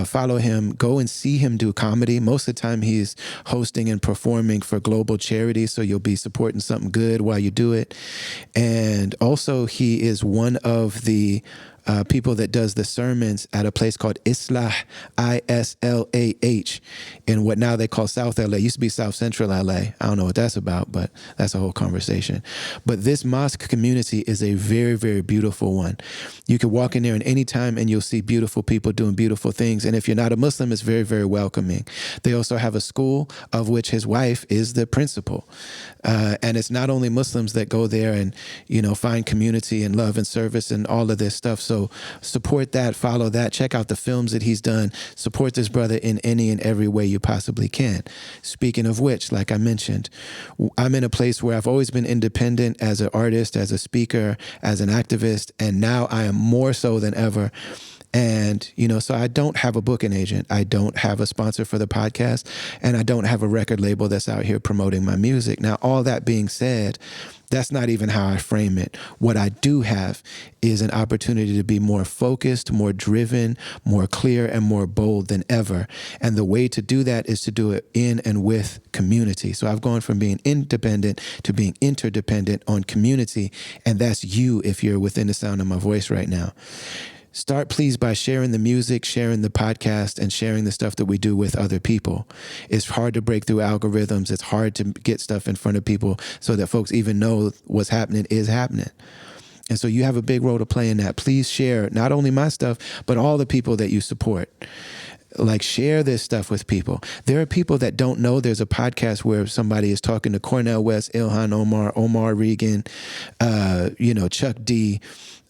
Speaker 1: Follow him. Go and see him do comedy. Most of the time, he's hosting and performing for global charities. So you'll be supporting something good while you do it. And also, he is one of the people that does the sermons at a place called Islah, ISLAH, in what now they call South LA. Used to be South Central LA. I don't know what that's about, but that's a whole conversation. But this mosque community is a very, very beautiful one. You can walk in there at any time and you'll see beautiful people doing beautiful things. And if you're not a Muslim, it's very, very welcoming. They also have a school of which his wife is the principal. And it's not only Muslims that go there and, find community and love and service and all of this stuff. So support that, follow that, check out the films that he's done, support this brother in any and every way you possibly can. Speaking of which, like I mentioned, I'm in a place where I've always been independent as an artist, as a speaker, as an activist, and now I am more so than ever. And, so I don't have a booking agent. I don't have a sponsor for the podcast, and I don't have a record label that's out here promoting my music. Now, all that being said, that's not even how I frame it. What I do have is an opportunity to be more focused, more driven, more clear, and more bold than ever. And the way to do that is to do it in and with community. So I've gone from being independent to being interdependent on community. And that's you if you're within the sound of my voice right now. Start, please, by sharing the music, sharing the podcast, and sharing the stuff that we do with other people. It's hard to break through algorithms. It's hard to get stuff in front of people so that folks even know what's happening is happening. And so you have a big role to play in that. Please share not only my stuff, but all the people that you support. Like, share this stuff with people. There are people that don't know there's a podcast where somebody is talking to Cornel West, Ilhan Omar, Omar Regan, Chuck D,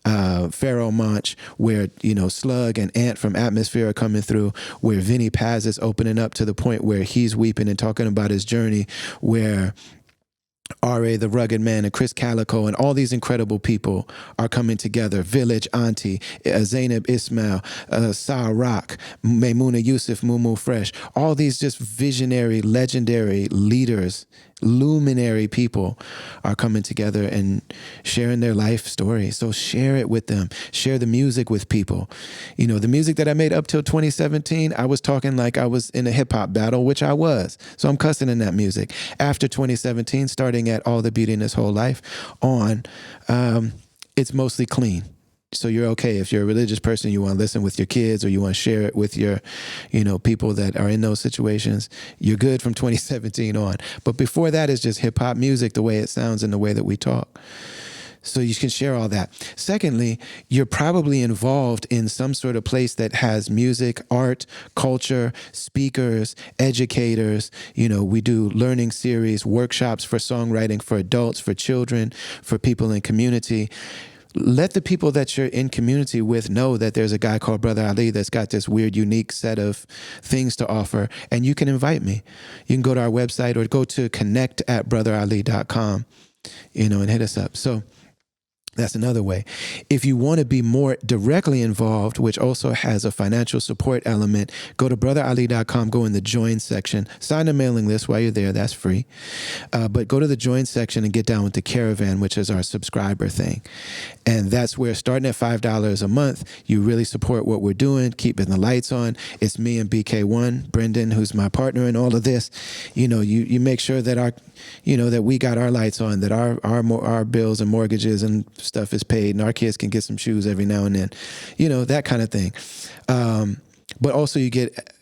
Speaker 1: Pharaoh Monch, where, Slug and Ant from Atmosphere are coming through, where Vinny Paz is opening up to the point where he's weeping and talking about his journey, where R.A. the Rugged Man and Chris Calico and all these incredible people are coming together. Village Auntie, Zainab Ismail, Sa Rock, Maymuna Yusuf, Mumu Fresh, all these just visionary, legendary leaders, luminary people are coming together and sharing their life story. So share it with them. Share the music with people. You know, the music that I made up till 2017, I was talking like I was in a hip hop battle, which I was. So I'm cussing in that music. After 2017, starting at All the Beauty in This Whole Life on, it's mostly clean. So you're okay. If you're a religious person, you want to listen with your kids or you want to share it with your, you know, people that are in those situations, you're good from 2017 on. But before that is just hip hop music, the way it sounds and the way that we talk. So you can share all that. Secondly, you're probably involved in some sort of place that has music, art, culture, speakers, educators. You know, we do learning series, workshops for songwriting for adults, for children, for people in community. Let the people that you're in community with know that there's a guy called Brother Ali that's got this weird, unique set of things to offer, and you can invite me. You can go to our website or go to connect@brotherali.com, you know, and hit us up. So that's another way. If you want to be more directly involved, which also has a financial support element, go to brotherali.com, go in the join section, sign the mailing list while you're there. That's free. But go to the join section and get down with the caravan, which is our subscriber thing. And that's where, starting at $5 a month, you really support what we're doing, keeping the lights on. It's me and BK1, Brendan, who's my partner in all of this. You know, you make sure that that we got our lights on, that our bills and mortgages and stuff is paid, and our kids can get some shoes every now and then, you know, that kind of thing. But also you get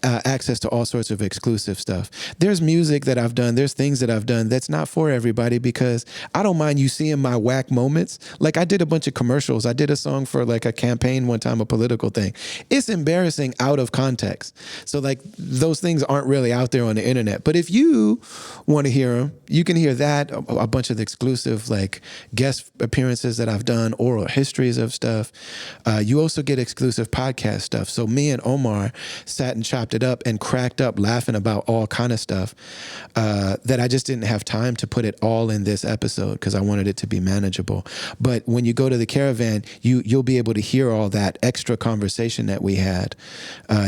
Speaker 1: access to all sorts of exclusive stuff. There's music that I've done. There's things that I've done that's not for everybody, because I don't mind you seeing my whack moments. Like I did a bunch of commercials. I did a song for like a campaign one time, a political thing. It's embarrassing out of context. So like those things aren't really out there on the internet. But if you want to hear them, you can hear that, a bunch of exclusive like guest appearances that I've done, oral histories of stuff. You also get exclusive podcast stuff. So me and Omar sat and chopped it up and cracked up laughing about all kind of stuff that I just didn't have time to put it all in this episode because I wanted it to be manageable. But when you go to the caravan, you'll be able to hear all that extra conversation that we had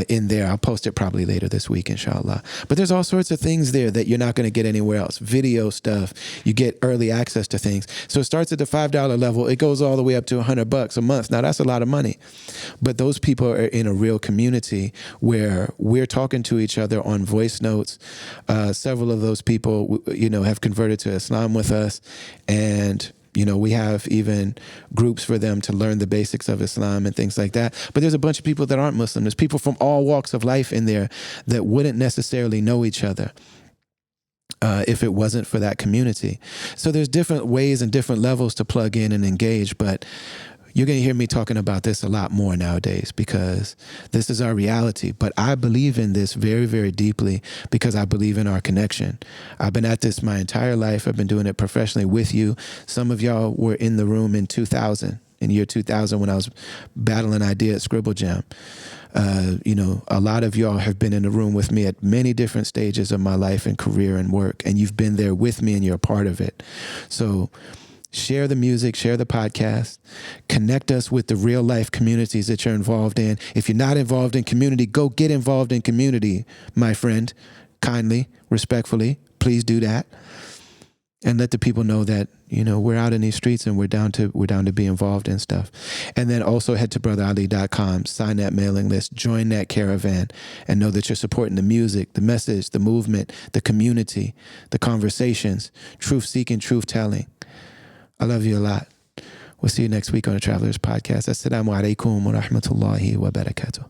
Speaker 1: in there. I'll post it probably later this week, inshallah. But there's all sorts of things there that you're not going to get anywhere else. Video stuff. You get early access to things. So it starts at the $5 level. It goes all the way up to $100 a month. Now that's a lot of money. But those people are in a real community where we're talking to each other on voice notes. Several of those people, you know, have converted to Islam with us. And, you know, we have even groups for them to learn the basics of Islam and things like that. But there's a bunch of people that aren't Muslim. There's people from all walks of life in there that wouldn't necessarily know each other if it wasn't for that community. So there's different ways and different levels to plug in and engage, but you're going to hear me talking about this a lot more nowadays because this is our reality. But I believe in this very, very deeply because I believe in our connection. I've been at this my entire life. I've been doing it professionally with you. Some of y'all were in the room in year 2000 when I was battling idea at Scribble Jam. You know, a lot of y'all have been in the room with me at many different stages of my life and career and work, and you've been there with me and you're a part of it. So share the music, share the podcast, connect us with the real life communities that you're involved in. If you're not involved in community, go get involved in community, my friend. Kindly, respectfully, please do that. And let the people know that, you know, we're out in these streets and we're down to be involved in stuff. And then also head to brotherali.com, sign that mailing list, join that caravan, and know that you're supporting the music, the message, the movement, the community, the conversations, truth seeking, truth telling. I love you a lot. We'll see you next week on the Travelers Podcast. Assalamu alaikum wa rahmatullahi wa barakatuh.